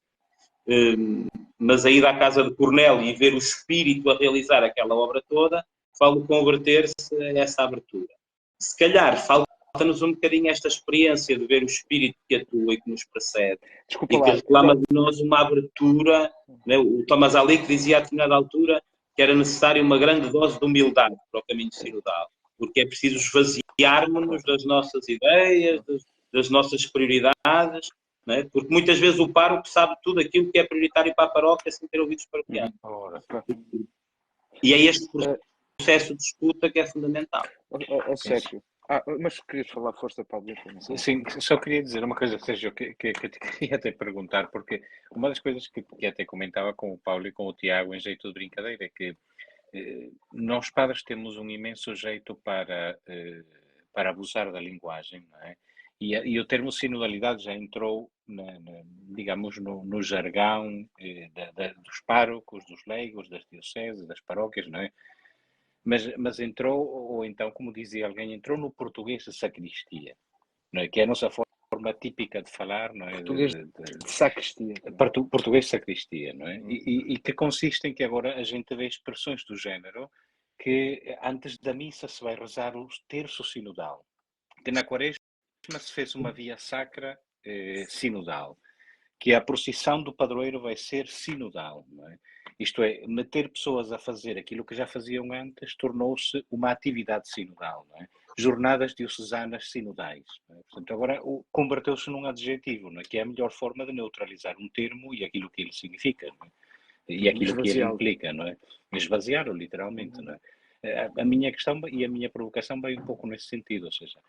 Mas a ida à casa de Cornélio e ver o Espírito a realizar aquela obra toda, falo converter-se a essa abertura. Se calhar falta falta-nos um bocadinho esta experiência de ver o Espírito que atua e que nos precede. Desculpa E lá. que reclama de nós uma abertura, né? O Thomas Ali que dizia a determinada altura que era necessário uma grande dose de humildade para o caminho sinodal, porque é preciso esvaziarmos-nos das nossas ideias, das nossas prioridades, né? Porque muitas vezes o pároco sabe tudo aquilo que é prioritário para a paróquia sem ter ouvido os paroquianos. E é este processo de escuta que é fundamental. Sérgio. Mas querias falar, força, Paulo? Sim, só queria dizer uma coisa, Sérgio, que te queria até perguntar, porque uma das coisas que até comentava com o Paulo e com o Tiago em jeito de brincadeira é que nós padres temos um imenso jeito para abusar da linguagem, não é? E o termo sinodalidade já entrou, digamos, no jargão dos párocos, dos leigos, das dioceses, das paróquias, não é? Mas entrou, ou então, como dizia alguém, entrou no português de sacristia, não é? Que é a nossa forma típica de falar, não é? Português de sacristia. Português de sacristia, não é? E que consiste em que agora a gente vê expressões do género que antes da missa se vai rezar o terço sinodal, que na quaresma se fez uma via sacra sinodal, que a procissão do padroeiro vai ser sinodal, não é? Isto é, meter pessoas a fazer aquilo que já faziam antes tornou-se uma atividade sinodal, não é? Jornadas diocesanas sinodais, não é? Portanto, agora converteu-se num adjetivo, não é? Que é a melhor forma de neutralizar um termo e aquilo que ele significa, não é? E aquilo que ele implica, não é? Esvaziar-o, literalmente, não é? A minha questão e a minha provocação vai um pouco nesse sentido, ou seja,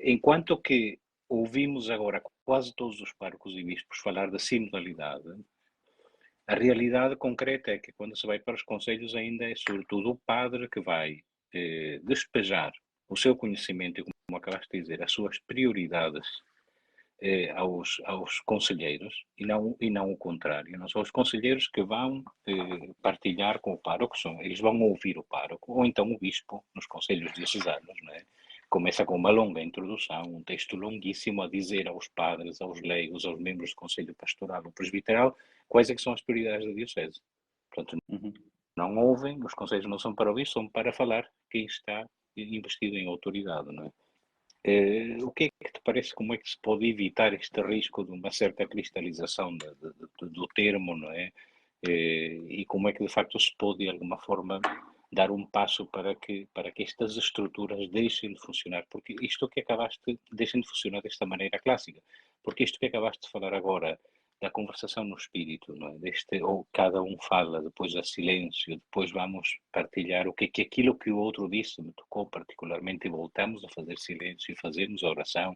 enquanto que ouvimos agora quase todos os párocos e bispos falar da sinodalidade, a realidade concreta é que quando se vai para os conselhos ainda é sobretudo o padre que vai despejar o seu conhecimento e, como acabaste de dizer, as suas prioridades aos conselheiros e não o contrário. Não são os conselheiros que vão partilhar com o pároco, eles vão ouvir o pároco, ou então o bispo nos conselhos diocesanos, não é? Começa com uma longa introdução, um texto longuíssimo a dizer aos padres, aos leigos, aos membros do conselho pastoral ou presbiteral quais é que são as prioridades da diocese. Portanto, não ouvem, os conselhos não são para ouvir, são para falar quem está investido em autoridade, não é? O que é que te parece, como é que se pode evitar este risco de uma certa cristalização do termo, não é? E como é que de facto se pode de alguma forma dar um passo para que estas estruturas deixem de funcionar, porque isto que deixem de funcionar desta maneira clássica, porque isto que acabaste de falar agora, da conversação no espírito, não é? Ou cada um fala, depois há silêncio, depois vamos partilhar o que aquilo que o outro disse me tocou particularmente e voltamos a fazer silêncio e fazermos a oração.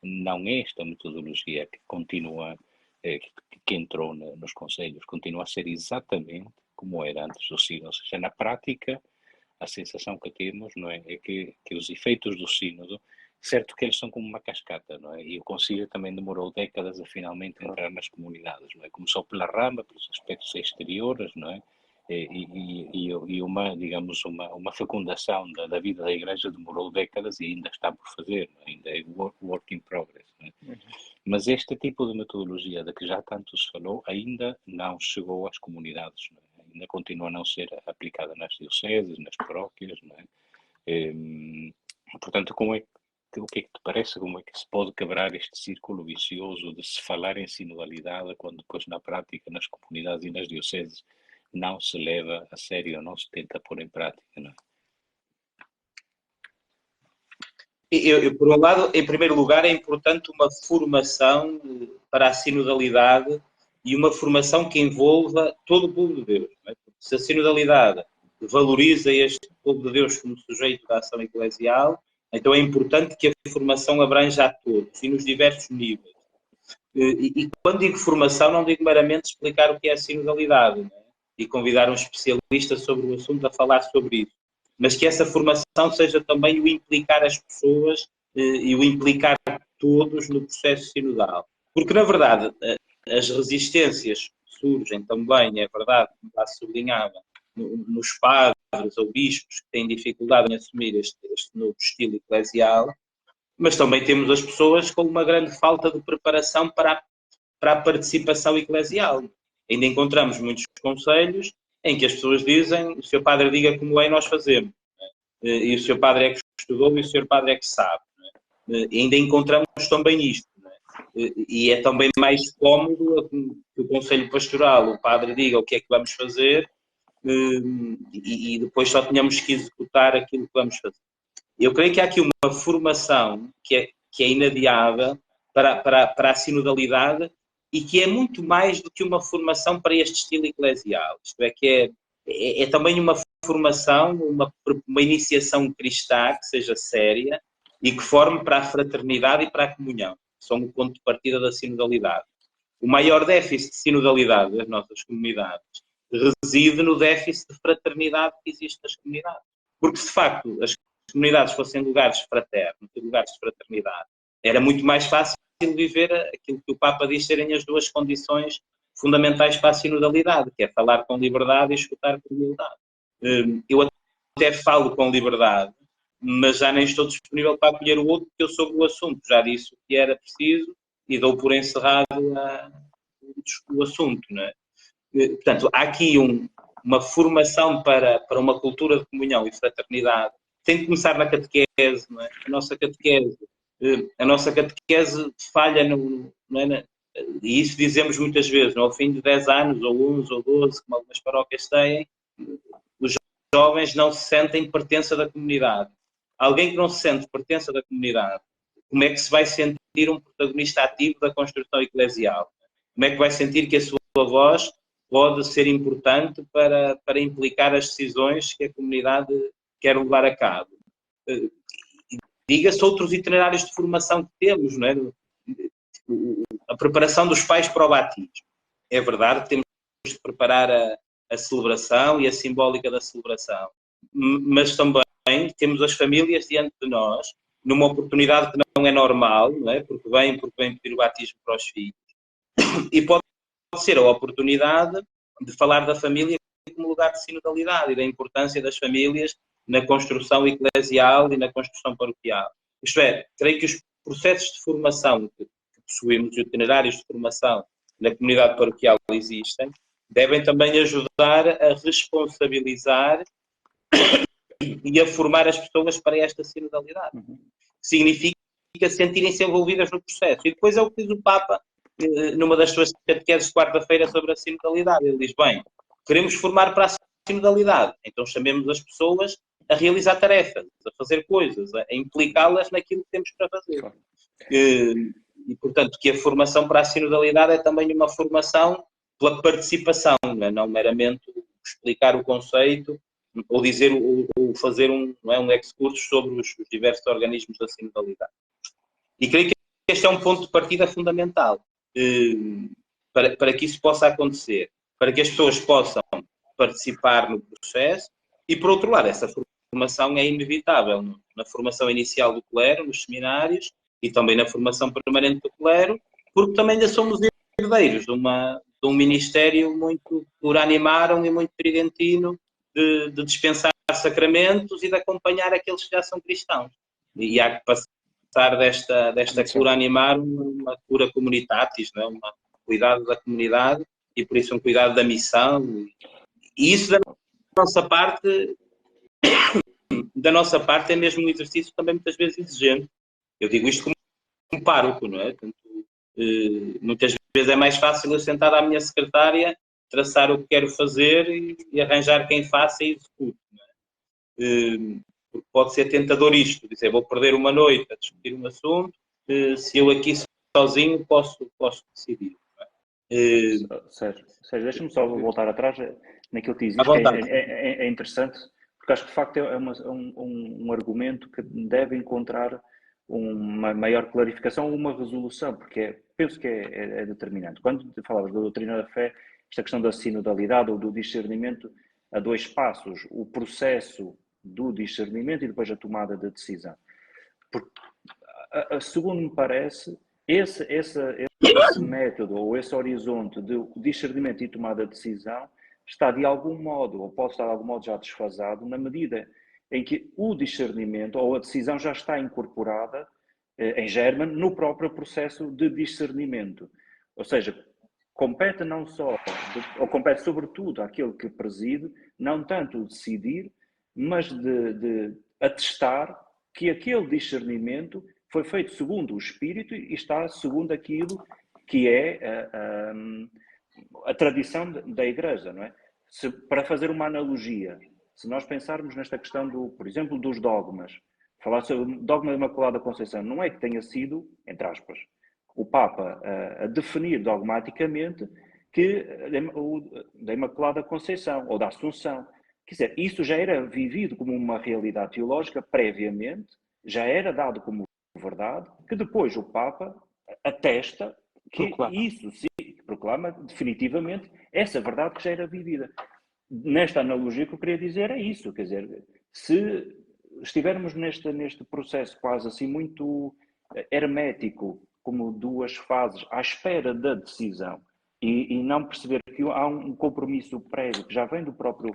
Não é esta metodologia que continua, que entrou nos conselhos, continua a ser exatamente como era antes do sínodo. Ou seja, na prática, a sensação que temos, não é que os efeitos do sínodo, certo que eles são como uma cascata, não é? E o concílio também demorou décadas a finalmente entrar nas comunidades, não é? Começou pela rama, pelos aspectos exteriores, não é? E uma, digamos, uma fecundação da vida da Igreja demorou décadas e ainda está por fazer, não é? Ainda é work in progress, não é? Mas este tipo de metodologia de que já tanto se falou ainda não chegou às comunidades, não é? Ainda continua a não ser aplicada nas dioceses, nas paróquias, não é? Portanto, o que é que te parece? Como é que se pode quebrar este círculo vicioso de se falar em sinodalidade quando depois na prática, nas comunidades e nas dioceses, não se leva a sério, não se tenta pôr em prática, não é? Eu, por um lado, em primeiro lugar, é importante uma formação para a sinodalidade e uma formação que envolva todo o povo de Deus. Não é? Porque se a sinodalidade valoriza este povo de Deus como sujeito da ação eclesial, então é importante que a formação abranja a todos e nos diversos níveis. E quando digo formação, não digo meramente explicar o que é a sinodalidade, não é? E convidar um especialista sobre o assunto a falar sobre isso. Mas que essa formação seja também o implicar as pessoas e o implicar todos no processo sinodal. Porque, na verdade, as resistências surgem também, é verdade, como já se sublinhava, nos padres ou bispos que têm dificuldade em assumir este novo estilo eclesial, mas também temos as pessoas com uma grande falta de preparação para a participação eclesial. Ainda encontramos muitos conselhos em que as pessoas dizem: o Sr. Padre diga como é, nós fazemos. E o Sr. Padre é que estudou e o Sr. Padre é que sabe. ainda encontramos também isto. E é também mais cómodo que o Conselho Pastoral, o padre diga o que é que vamos fazer e depois só tenhamos que executar aquilo que vamos fazer. Eu creio que há aqui uma formação que é inadiável para a sinodalidade e que é muito mais do que uma formação para este estilo eclesial. Isto é, que é também uma formação, uma iniciação cristã que seja séria e que forme para a fraternidade e para a comunhão. São o ponto de partida da sinodalidade. O maior déficit de sinodalidade das nossas comunidades reside no déficit de fraternidade que existe nas comunidades. Porque, se de facto, as comunidades fossem lugares fraternos, lugares de fraternidade, era muito mais fácil viver aquilo que o Papa diz serem as duas condições fundamentais para a sinodalidade, que é falar com liberdade e escutar com humildade. Eu até falo com liberdade, mas já nem estou disponível para acolher o outro, porque eu sobre o assunto já disse o que era preciso e dou por encerrado o assunto. Não é? Portanto, há aqui uma formação para uma cultura de comunhão e fraternidade. Tem que começar na catequese, não é? A nossa catequese falha, não é? E isso dizemos muitas vezes, ao fim de 10 anos, ou 11, ou 12, como algumas paróquias têm, os jovens não se sentem pertença da comunidade. Alguém que não se sente pertença da comunidade, como é que se vai sentir um protagonista ativo da construção eclesial? Como é que vai sentir que a sua voz pode ser importante para implicar as decisões que a comunidade quer levar a cabo? Diga-se outros itinerários de formação que temos, não é? A preparação dos pais para o batismo. É verdade que temos de preparar a celebração e a simbólica da celebração, mas também temos as famílias diante de nós, numa oportunidade que não é normal, não é? Porque vêm pedir o batismo para os filhos. E pode ser a oportunidade de falar da família como lugar de sinodalidade e da importância das famílias na construção eclesial e na construção paroquial. Isto é, creio que os processos de formação que possuímos, os itinerários de formação na comunidade paroquial existem, devem também ajudar a responsabilizar e a formar as pessoas para esta sinodalidade. Significa sentirem-se envolvidas no processo. E depois é o que diz o Papa numa das suas catequeses de quarta-feira sobre a sinodalidade. Ele diz, bem, queremos formar para a sinodalidade, então chamemos as pessoas a realizar tarefas, a fazer coisas, a implicá-las naquilo que temos para fazer. E, portanto, que a formação para a sinodalidade é também uma formação pela participação, não meramente explicar o conceito ou dizer ou fazer um excurso sobre os diversos organismos da sinodalidade. E creio que este é um ponto de partida fundamental para que isso possa acontecer, para que as pessoas possam participar no processo e, por outro lado, essa formação é inevitável na formação inicial do clero, nos seminários e também na formação permanente do clero, porque também ainda somos herdeiros de um ministério muito por animaram e muito tridentino de dispensar sacramentos e de acompanhar aqueles que já são cristãos. E há que passar desta cura animar uma cura comunitatis, não é? Um cuidado da comunidade e por isso um cuidado da missão. E isso da nossa parte é mesmo um exercício também muitas vezes exigente. Eu digo isto como um pároco, não é? Portanto, muitas vezes é mais fácil eu sentar à minha secretária, traçar o que quero fazer e arranjar quem faça e execute. Não é? Porque pode ser tentador isto, dizer, vou perder uma noite a discutir um assunto, se eu aqui sozinho posso decidir. Sérgio, deixa-me só voltar atrás naquilo que existe, é interessante, porque acho que de facto é um argumento que deve encontrar uma maior clarificação, uma resolução, porque penso que é determinante. Quando falavas da doutrina da fé, esta questão da sinodalidade ou do discernimento a dois passos, o processo do discernimento e depois a tomada de decisão. Porque, segundo me parece, esse método ou esse horizonte de discernimento e tomada de decisão está de algum modo, ou pode estar de algum modo já desfasado, na medida em que o discernimento ou a decisão já está incorporada em germen no próprio processo de discernimento. Ou seja, compete não só, ou compete sobretudo àquele que preside, não tanto o decidir, mas de atestar que aquele discernimento foi feito segundo o Espírito e está segundo aquilo que é a tradição da Igreja, não é? Para fazer uma analogia, se nós pensarmos nesta questão, por exemplo, dos dogmas, falar sobre o dogma da Imaculada Conceição, não é que tenha sido, entre aspas, o Papa a definir dogmaticamente que da Imaculada Conceição ou da Assunção. Quer dizer, isso já era vivido como uma realidade teológica previamente, já era dado como verdade, que depois o Papa atesta que isso sim, proclama definitivamente essa verdade que já era vivida. Nesta analogia que eu queria dizer é isso, quer dizer, se estivermos neste processo quase assim muito hermético, como duas fases, à espera da decisão, e não perceber que há um compromisso prévio que já vem do próprio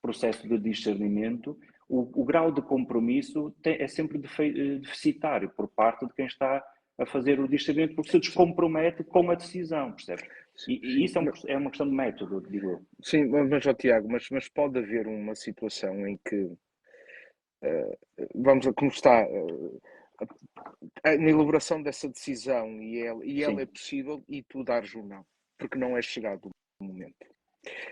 processo de discernimento, o grau de compromisso é sempre deficitário por parte de quem está a fazer o discernimento, porque se descompromete com a decisão, percebes? E isso é uma questão de método, digo eu. Sim, mas Tiago, mas pode haver uma situação em que, vamos a como está, na elaboração dessa decisão e ela é possível e tu dares ou não, porque não é chegado o momento.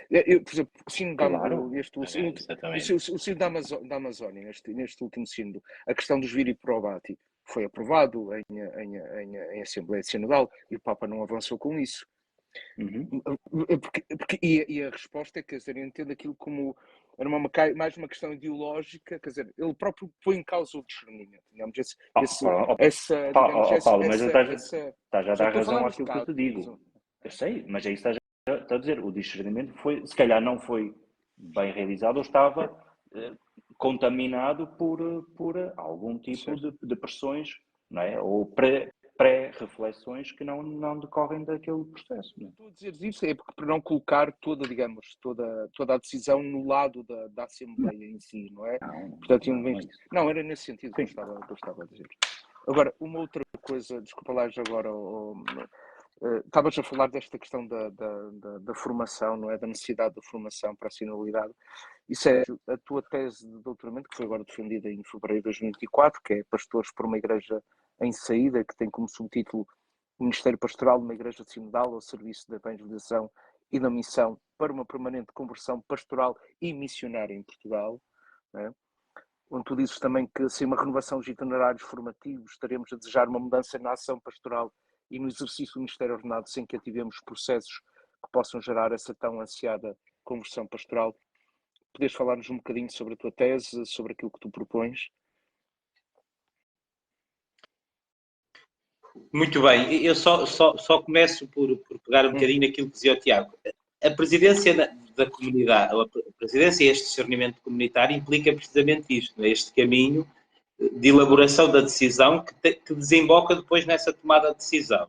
Por exemplo, o sino Claro. o sino da Amazónia, neste último sino, a questão dos viri probati, foi aprovado em Assembleia Sinodal e o Papa não avançou com isso. Uhum. E a resposta é, quer dizer, eu entendo aquilo como era mais uma questão ideológica, quer dizer, ele próprio põe em causa o discernimento, digamos, Paulo, mas estás a dar razão àquilo que eu te digo. Eu sei, mas aí estás a dizer, o discernimento foi, se calhar não foi bem realizado ou estava contaminado por algum tipo de pressões, não é? Ou pré-reflexões que não decorrem daquele processo. Não é? Estou a dizer isso para não colocar toda a decisão no lado da Assembleia em si, não é? Portanto, não, era nesse sentido que eu estava a dizer. Agora, uma outra coisa, desculpa lá já agora, estavas a falar desta questão da formação, não é? Da necessidade da formação para a sinodalidade. Isso é a tua tese de doutoramento, que foi agora defendida em fevereiro de 2024, que é Pastores por uma Igreja em Saída, que tem como subtítulo o Ministério Pastoral de uma Igreja Sinodal ao serviço da evangelização e da missão para uma permanente conversão pastoral e missionária em Portugal, não é? Onde tu dizes também que, sem uma renovação dos itinerários formativos, estaremos a desejar uma mudança na ação pastoral e no exercício do ministério ordenado sem que ativemos processos que possam gerar essa tão ansiada conversão pastoral. Podes falar-nos um bocadinho sobre a tua tese, sobre aquilo que tu propões? Muito bem, eu só começo por pegar um bocadinho naquilo que dizia o Tiago. A presidência da comunidade, a presidência e este discernimento comunitário implica precisamente isto, este caminho de elaboração da decisão que desemboca depois nessa tomada de decisão.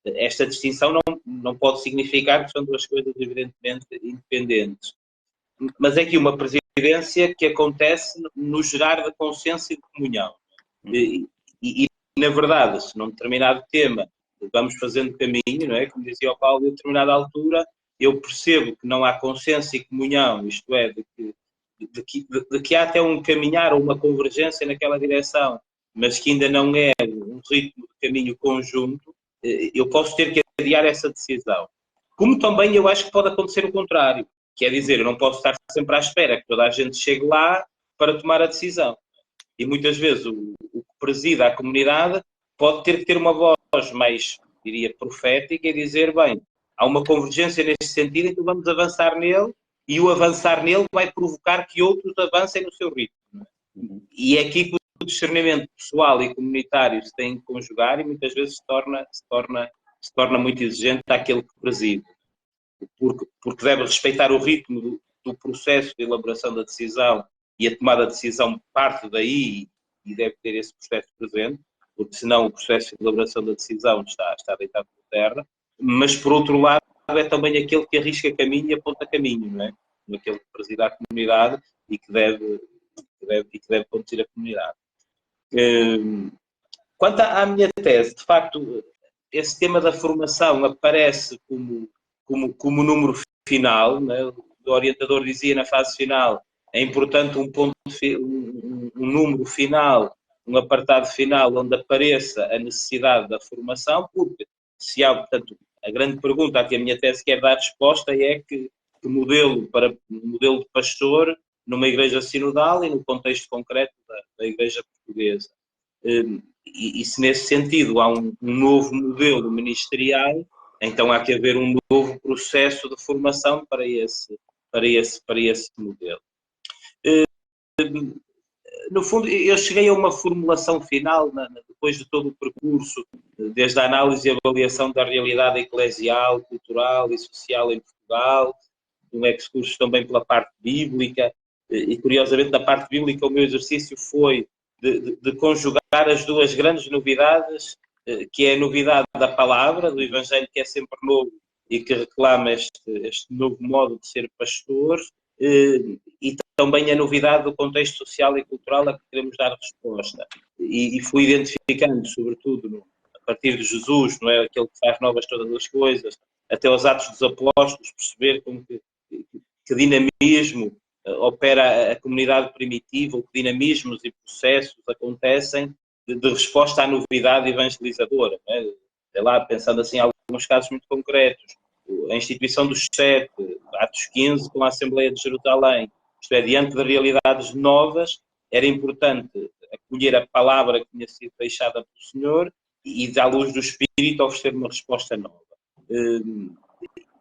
Esta distinção não pode significar que são duas coisas evidentemente independentes. Mas é aqui uma presidência que acontece no gerar da consciência e de comunhão. E na verdade, se num determinado tema vamos fazendo caminho, não é? Como dizia o Paulo, em determinada altura eu percebo que não há consciência e comunhão, isto é, de que há até um caminhar ou uma convergência naquela direção, mas que ainda não é um ritmo de caminho conjunto, eu posso ter que adiar essa decisão. Como também eu acho que pode acontecer o contrário, que é dizer, eu não posso estar sempre à espera que toda a gente chegue lá para tomar a decisão. E muitas vezes o que preside a comunidade pode ter que ter uma voz mais, diria, profética e dizer, bem, há uma convergência neste sentido, então vamos avançar nele e o avançar nele vai provocar que outros avancem no seu ritmo. E é aqui que o discernimento pessoal e comunitário se tem que conjugar e muitas vezes se torna muito exigente àquele que preside. Porque deve respeitar o ritmo do processo de elaboração da decisão e a tomada de decisão parte daí e deve ter esse processo presente, porque senão o processo de elaboração da decisão está deitado por terra. Mas, por outro lado, é também aquele que arrisca caminho e aponta caminho, não é? Aquele que preside a comunidade e que deve conduzir a comunidade. Quanto à minha tese, de facto, esse tema da formação aparece como número final, né? O orientador dizia na fase final, é importante um número final um apartado final onde apareça a necessidade da formação, porque se há, portanto, a grande pergunta a que a minha tese quer dar resposta é que modelo de pastor numa igreja sinodal e no contexto concreto da igreja portuguesa. E se nesse sentido há um novo modelo ministerial, então há que haver um novo processo de formação para esse modelo. No fundo, eu cheguei a uma formulação final, depois de todo o percurso, desde a análise e avaliação da realidade eclesial, cultural e social em Portugal, um excurso também pela parte bíblica, e curiosamente na parte bíblica o meu exercício foi de conjugar as duas grandes novidades, que é a novidade da palavra, do Evangelho, que é sempre novo e que reclama este novo modo de ser pastor, e também a novidade do contexto social e cultural a que queremos dar resposta. E fui identificando, sobretudo, a partir de Jesus, não é, aquele que faz novas todas as coisas, até aos Atos dos Apóstolos, perceber como que dinamismo opera a comunidade primitiva, ou que dinamismos e processos acontecem de resposta à novidade evangelizadora. Não é? Sei lá, pensando assim em alguns casos muito concretos, a instituição dos 7, Atos 15, com a Assembleia de Jerusalém, isto é, diante de realidades novas, era importante acolher a palavra que tinha sido deixada pelo Senhor e, à luz do Espírito, oferecer uma resposta nova.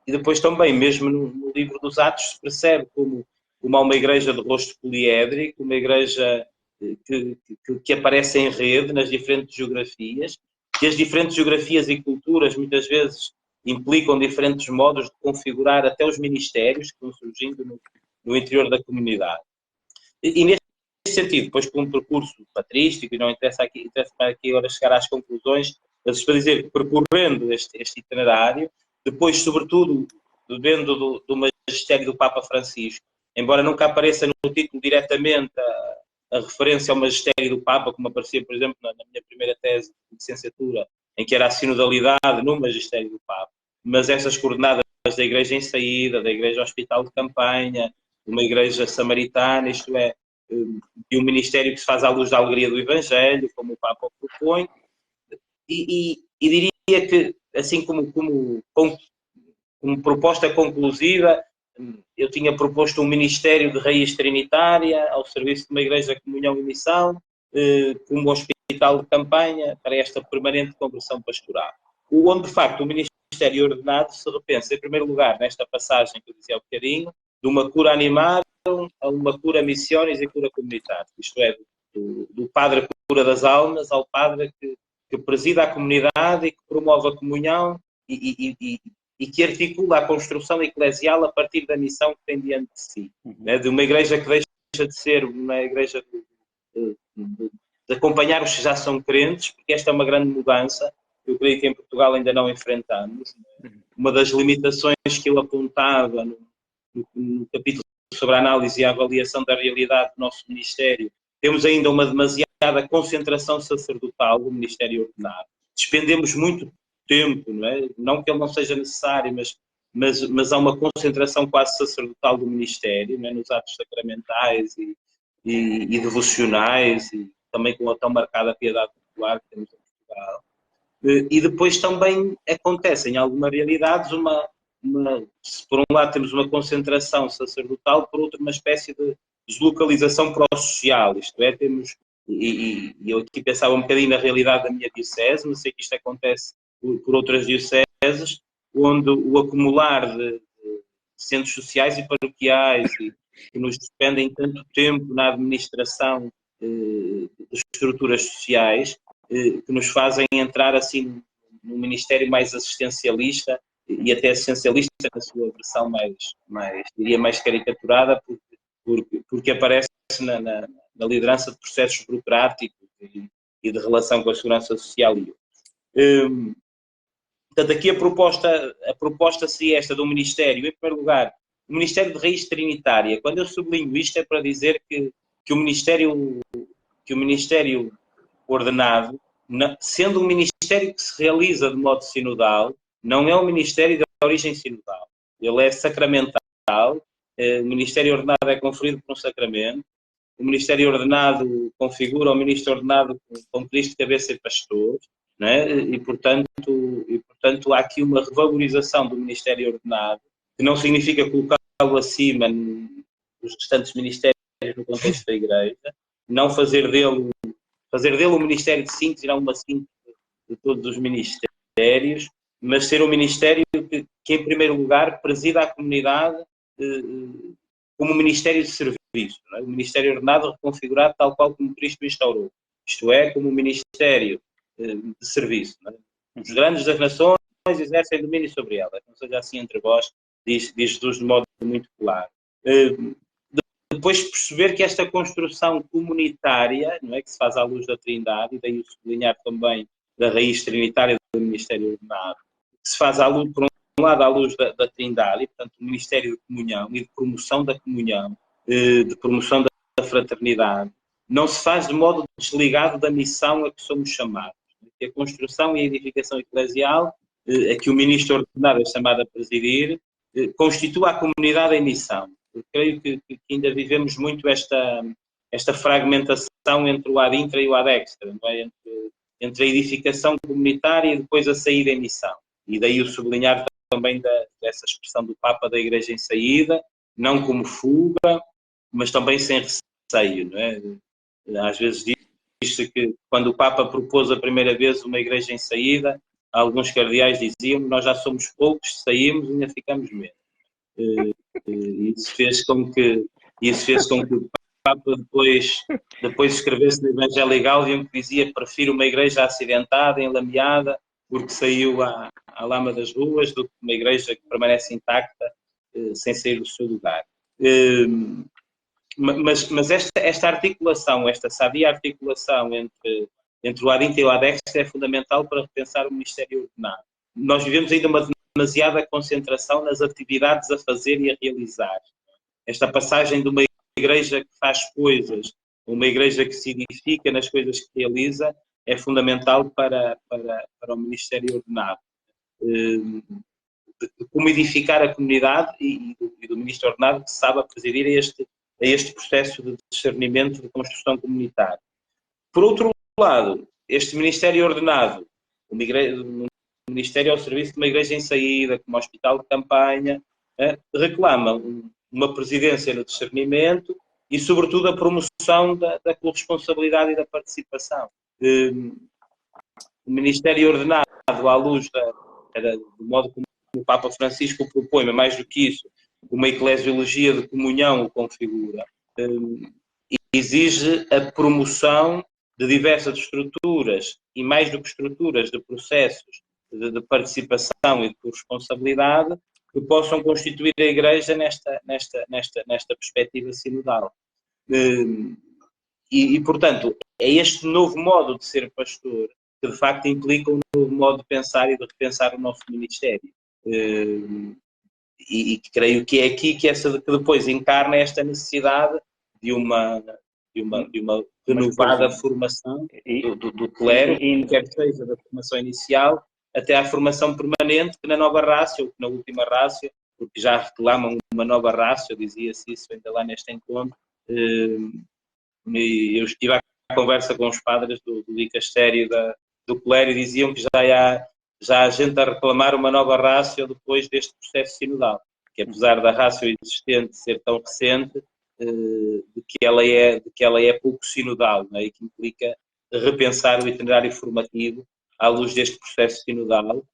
E depois também, mesmo no livro dos Atos, se percebe como há uma igreja de rosto poliédrico, uma igreja que aparece em rede nas diferentes geografias, que as diferentes geografias e culturas muitas vezes implicam diferentes modos de configurar até os ministérios que estão surgindo no interior da comunidade. E neste sentido, depois por um percurso patrístico, e não interessa aqui agora chegar às conclusões, mas para dizer que percorrendo este itinerário, depois, sobretudo, vendo do magistério do Papa Francisco, embora nunca apareça no título diretamente a referência ao magistério do Papa, como aparecia, por exemplo, na minha primeira tese de licenciatura, em que era a sinodalidade no magistério do Papa, mas essas coordenadas da Igreja em Saída, da Igreja Hospital de Campanha, de uma Igreja Samaritana, isto é, de um ministério que se faz à luz da alegria do Evangelho, como o Papa propõe, e diria que, assim como proposta conclusiva, eu tinha proposto um ministério de raiz trinitária ao serviço de uma igreja de comunhão e missão, como hospital de campanha para esta permanente conversão pastoral. Onde, de facto, o ministério ordenado se repensa, em primeiro lugar, nesta passagem que eu dizia há bocadinho, de uma cura animal a uma cura missionis e cura comunitária. Isto é, do padre cura das almas ao padre que presida a comunidade e que promove a comunhão e que articula a construção eclesial a partir da missão que tem diante de si. Né? De uma igreja que deixa de ser uma igreja de acompanhar os que já são crentes, porque esta é uma grande mudança, eu creio que em Portugal ainda não enfrentamos. Né? Uma das limitações que ele apontava no capítulo sobre a análise e a avaliação da realidade do nosso ministério, temos ainda uma demasiada concentração sacerdotal do ministério ordenado. Despendemos muito tempo, não é? Não que ele não seja necessário, mas há uma concentração quase sacerdotal do ministério, não é? Nos atos sacramentais e devocionais, e também com a tão marcada piedade popular que temos em Portugal. E depois também acontece em algumas realidades por um lado temos uma concentração sacerdotal, por outro uma espécie de deslocalização para o social, isto é, temos, e eu aqui pensava um bocadinho na realidade da minha diocese, mas sei que isto acontece por outras dioceses, onde o acumular de centros sociais e paroquiais que nos despendem tanto tempo na administração de estruturas sociais, que nos fazem entrar assim num ministério mais assistencialista e até essencialista na sua versão diria mais caricaturada, porque aparece na liderança de processos burocráticos e de relação com a segurança social. Portanto, aqui a proposta seria esta do Ministério. Em primeiro lugar, o Ministério de Raiz Trinitária. Quando eu sublinho isto é para dizer que o Ministério ordenado, sendo um Ministério que se realiza de modo sinodal, não é um Ministério de origem sinodal. Ele é sacramental, o Ministério ordenado é conferido por um sacramento, o Ministério Ordenado configura o Ministro Ordenado como Cristo de cabeça e pastor, não é? E, portanto, há aqui uma revalorização do Ministério Ordenado, que não significa colocá-lo acima dos restantes ministérios no contexto da Igreja, não fazer dele um Ministério de síntese, não uma síntese de todos os ministérios, mas ser um Ministério que em primeiro lugar, presida a comunidade como um Ministério de serviço, não é? O Ministério Ordenado reconfigurado tal qual como Cristo instaurou, isto é, como um Ministério de serviço. Não é? Os grandes das nações exercem domínio sobre elas, não seja assim entre vós, diz Jesus de modo muito claro. Depois perceber que esta construção comunitária, não é, que se faz à luz da Trindade, e daí o sublinhar também da raiz trinitária do Ministério Ordenado, que se faz à luz, por um lado, à luz da Trindade, e, portanto, o Ministério de Comunhão e de promoção da comunhão, de promoção da fraternidade, não se faz de modo desligado da missão a que somos chamados. A construção e a edificação eclesial, a que o Ministro Ordenado é chamado a presidir, constitua a comunidade em missão. Eu creio que ainda vivemos muito esta fragmentação entre o ad intra e o ad extra, não é? Entre a edificação comunitária e depois a saída em missão. E daí o sublinhar também dessa expressão do Papa da Igreja em saída, não como fuga, mas também sem receio, não é? Às vezes diz-se que quando o Papa propôs a primeira vez uma Igreja em saída, alguns cardeais diziam: nós já somos poucos, saímos e ainda ficamos menos. Isso fez com que o Papa depois escrevesse no Evangelho Gaudium, que dizia: prefiro uma igreja acidentada, enlameada, porque saiu à lama das ruas, do que uma igreja que permanece intacta, sem sair do seu lugar. Mas esta articulação, esta sadia articulação entre o ad intra e o ad extra é fundamental para repensar o Ministério Ordenado. Nós vivemos ainda uma demasiada concentração nas atividades a fazer e a realizar. Esta passagem de uma igreja que faz coisas, uma igreja que se edifica nas coisas que realiza, é fundamental para o Ministério Ordenado. De como edificar a comunidade e do Ministro Ordenado, que sabe presidir a este processo de discernimento de construção comunitária. Por outro lado, este Ministério Ordenado, um Ministério ao serviço de uma igreja em saída, como hospital de campanha, reclama uma presidência no discernimento e, sobretudo, a promoção da corresponsabilidade e da participação. O Ministério Ordenado, à luz do modo como o Papa Francisco propõe, mas mais do que isso, uma eclesiologia de comunhão o configura, exige a promoção de diversas estruturas e, mais do que estruturas, de processos de participação e de corresponsabilidade que possam constituir a Igreja nesta perspectiva sinodal. Portanto, é este novo modo de ser pastor que, de facto, implica um novo modo de pensar e de repensar o nosso ministério. E creio que é aqui que depois encarna esta necessidade de uma renovada formação do clero, quer seja da formação inicial até à formação permanente, que na nova rácio, ou que na última rácio, porque já reclamam uma nova rácio, dizia-se isso ainda lá neste encontro. Eu estive à conversa com os padres do dicastério do clero e diziam que já há gente a reclamar uma nova rácio depois deste processo sinodal, que apesar da rácio existente ser tão recente, de que ela é pouco sinodal, não é? E que implica repensar o itinerário formativo à luz deste processo sinodal,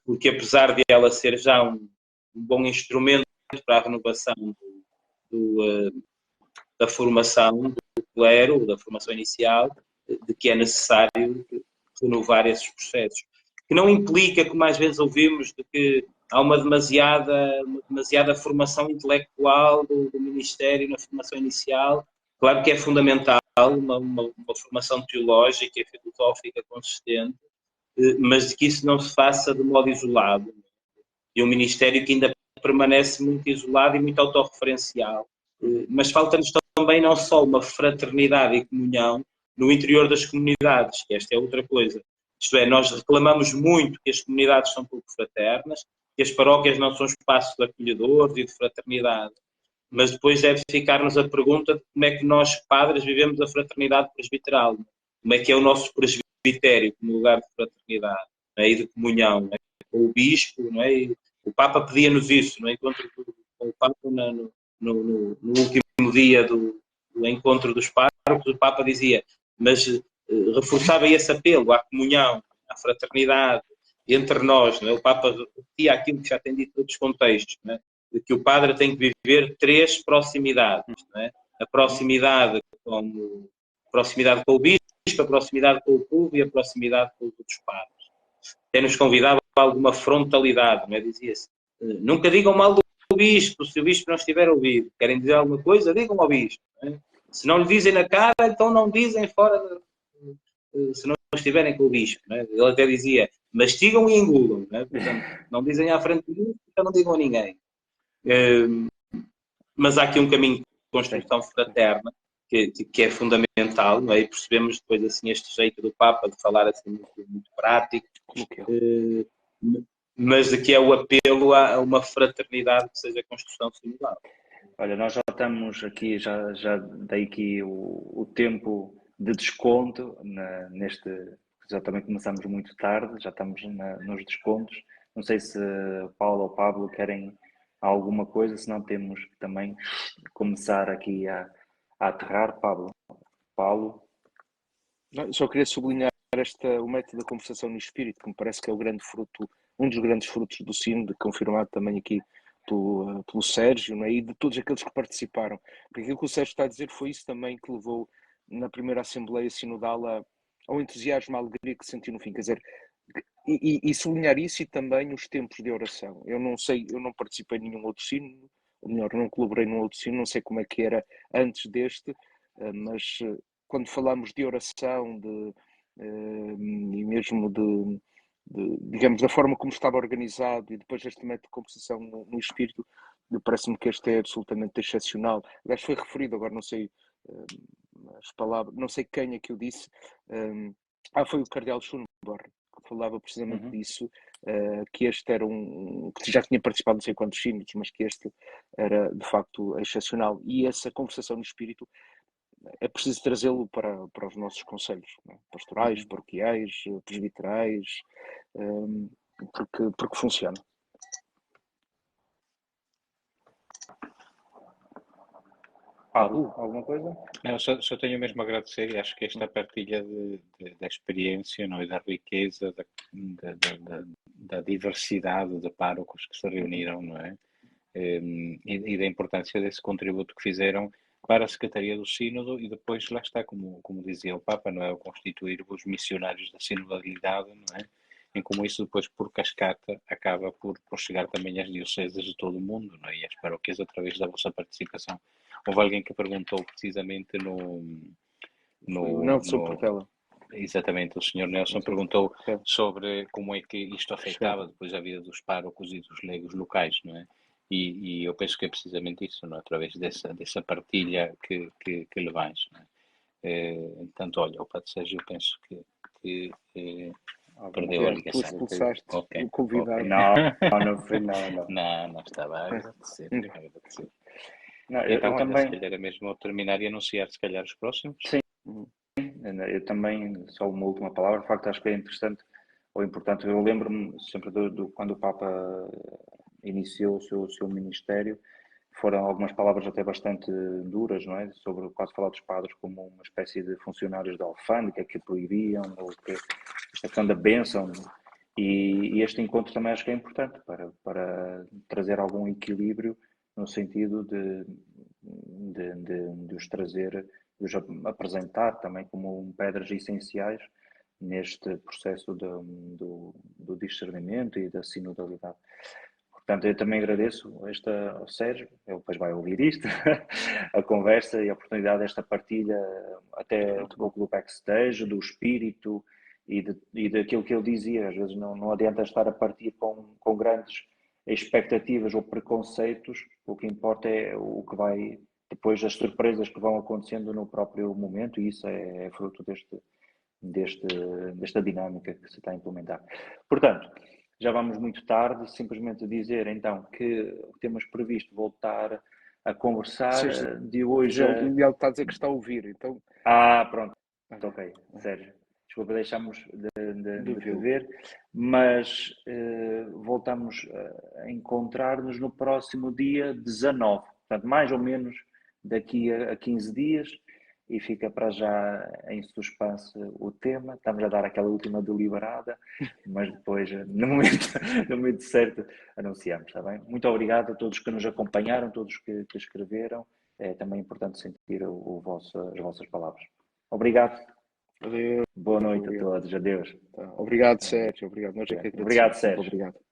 porque apesar de ela ser já um bom instrumento para a renovação da formação do clero, da formação inicial, de que é necessário renovar esses processos. Que não implica, como às vezes ouvimos, de que há uma demasiada formação intelectual do Ministério na formação inicial. Claro que é fundamental uma formação teológica e filosófica consistente, mas de que isso não se faça de modo isolado. E um Ministério que ainda permanece muito isolado e muito autorreferencial. Mas falta-nos também não só uma fraternidade e comunhão no interior das comunidades, que esta é outra coisa. Isto é, nós reclamamos muito que as comunidades são pouco fraternas, que as paróquias não são espaços acolhedores e de fraternidade. mas depois deve ficar-nos a pergunta de como é que nós, padres, vivemos a fraternidade presbiteral. Como é que é o nosso presbitério como lugar de fraternidade, não é? E de comunhão, não é? Com o bispo, não é? E o Papa pedia-nos isso, no encontro com o Papa no último dia do encontro dos párocos, o Papa dizia, mas reforçava esse apelo à comunhão, à fraternidade entre nós, não é? O Papa repetia aquilo que já tem dito em outros contextos, não é? De que o padre tem que viver 3 proximidades, não é? A proximidade com o bispo, a proximidade com o povo e a proximidade com os outros padres. Até nos convidava a alguma frontalidade, não é? Dizia-se, nunca digam mal do bispo, se o bispo não estiver a ouvir. Querem dizer alguma coisa? Digam ao bispo. Não é? Se não lhe dizem na cara, então não dizem fora, se não estiverem com o bispo. Não é? Ele até dizia, mastigam e engulam. Não é? Portanto, não dizem à frente do bispo, então não digam a ninguém. Mas há aqui um caminho de construção fraterna que é fundamental, não é? E percebemos depois assim este jeito do Papa de falar assim muito prático, mas de que é o apelo a uma fraternidade que seja construção singular. Olha, nós já estamos aqui, já dei aqui o tempo de desconto neste. Já também começamos muito tarde, já estamos nos descontos. Não sei se Paulo ou Pablo querem alguma coisa, senão temos que também começar aqui a aterrar. Paulo. Só queria sublinhar o método da conversação no espírito, que me parece que é o grande fruto, um dos grandes frutos do Sínodo, confirmado também aqui pelo Sérgio, não é? E de todos aqueles que participaram. Porque aquilo que o Sérgio está a dizer foi isso também que levou na primeira Assembleia Sinodal ao entusiasmo, à alegria que sentiu no fim. Quer dizer, e sublinhar isso e também os tempos de oração. Eu não sei, eu não participei em nenhum outro sínodo, ou melhor, não colaborei num outro sínodo, não sei como é que era antes deste, mas quando falamos de oração e mesmo digamos, da forma como estava organizado e depois este método de composição no espírito, parece-me que este é absolutamente excepcional. Aliás, foi referido, agora não sei as palavras, não sei quem é que o disse, foi o Cardeal Schönborn, que falava precisamente disso, que este era que já tinha participado não sei quantos sínodos, mas que este era de facto excepcional. E essa conversação no espírito é preciso trazê-lo para os nossos conselhos, né? Pastorais, paroquiais, presbiterais, porque funciona. Pablo, alguma coisa? Não, só tenho mesmo a agradecer e acho que esta partilha da experiência, não, e da riqueza, da diversidade de párocos que se reuniram, não é? E da importância desse contributo que fizeram para a Secretaria do Sínodo e depois lá está, como dizia o Papa, não é? O constituir os missionários da sinodalidade, não é? Em como isso depois, por cascata, acaba por chegar também às dioceses de todo o mundo, não é? E às paróquias através da vossa participação. Houve alguém que perguntou precisamente Nelson Portela. Exatamente, o Sr. Nelson perguntou sobre como é que isto afetava depois a vida dos párocos e dos leigos locais, não é? E eu penso que é precisamente isso, não é? Através dessa partilha que levais, não é? Portanto, olha, o Padre Sérgio, eu penso que perdeu a ligação. Tu expulsaste o convidado. Não foi, não. Não, estava a agradecer. Não, Então, eu olha, também. se calhar é mesmo terminar e anunciar, se calhar, os próximos. Sim, eu também, só uma última palavra, de facto acho que é interessante ou importante. Eu lembro-me sempre quando o Papa iniciou o seu ministério, foram algumas palavras até bastante duras, não é? Sobre quase falar dos padres como uma espécie de funcionários da alfândega que proibiam, ou que esta questão da bênção. E este encontro também acho que é importante para trazer algum equilíbrio no sentido de os trazer, de os apresentar também como pedras essenciais neste processo do discernimento e da sinodalidade. Portanto, eu também agradeço ao Sérgio, ele depois vai ouvir isto, a conversa e a oportunidade desta partilha, até um pouco do backstage, do espírito e daquilo que ele dizia. Às vezes não adianta estar a partir com grandes expectativas ou preconceitos, o que importa é o que vai, depois as surpresas que vão acontecendo no próprio momento, e isso é fruto desta dinâmica que se está a implementar. Portanto, já vamos muito tarde, simplesmente dizer então que temos previsto voltar a conversar Sim, sim. de hoje. Ele está a dizer que está a ouvir, então. Pronto. Ok, Sérgio. Desculpa, deixámos de te vê-lo. ver, mas voltamos a encontrar-nos no próximo dia 19, portanto, mais ou menos daqui a 15 dias, e fica para já em suspense o tema. Estamos a dar aquela última deliberada, mas depois, no momento certo, anunciamos, está bem? Muito obrigado a todos que nos acompanharam, todos que escreveram. É também importante sentir as vossas palavras. Obrigado. Adeus. Boa noite Obrigado. a todos. Adeus. Obrigado, Sérgio. Obrigado. Nós é que Obrigado, agradecemos. Sérgio. Obrigado.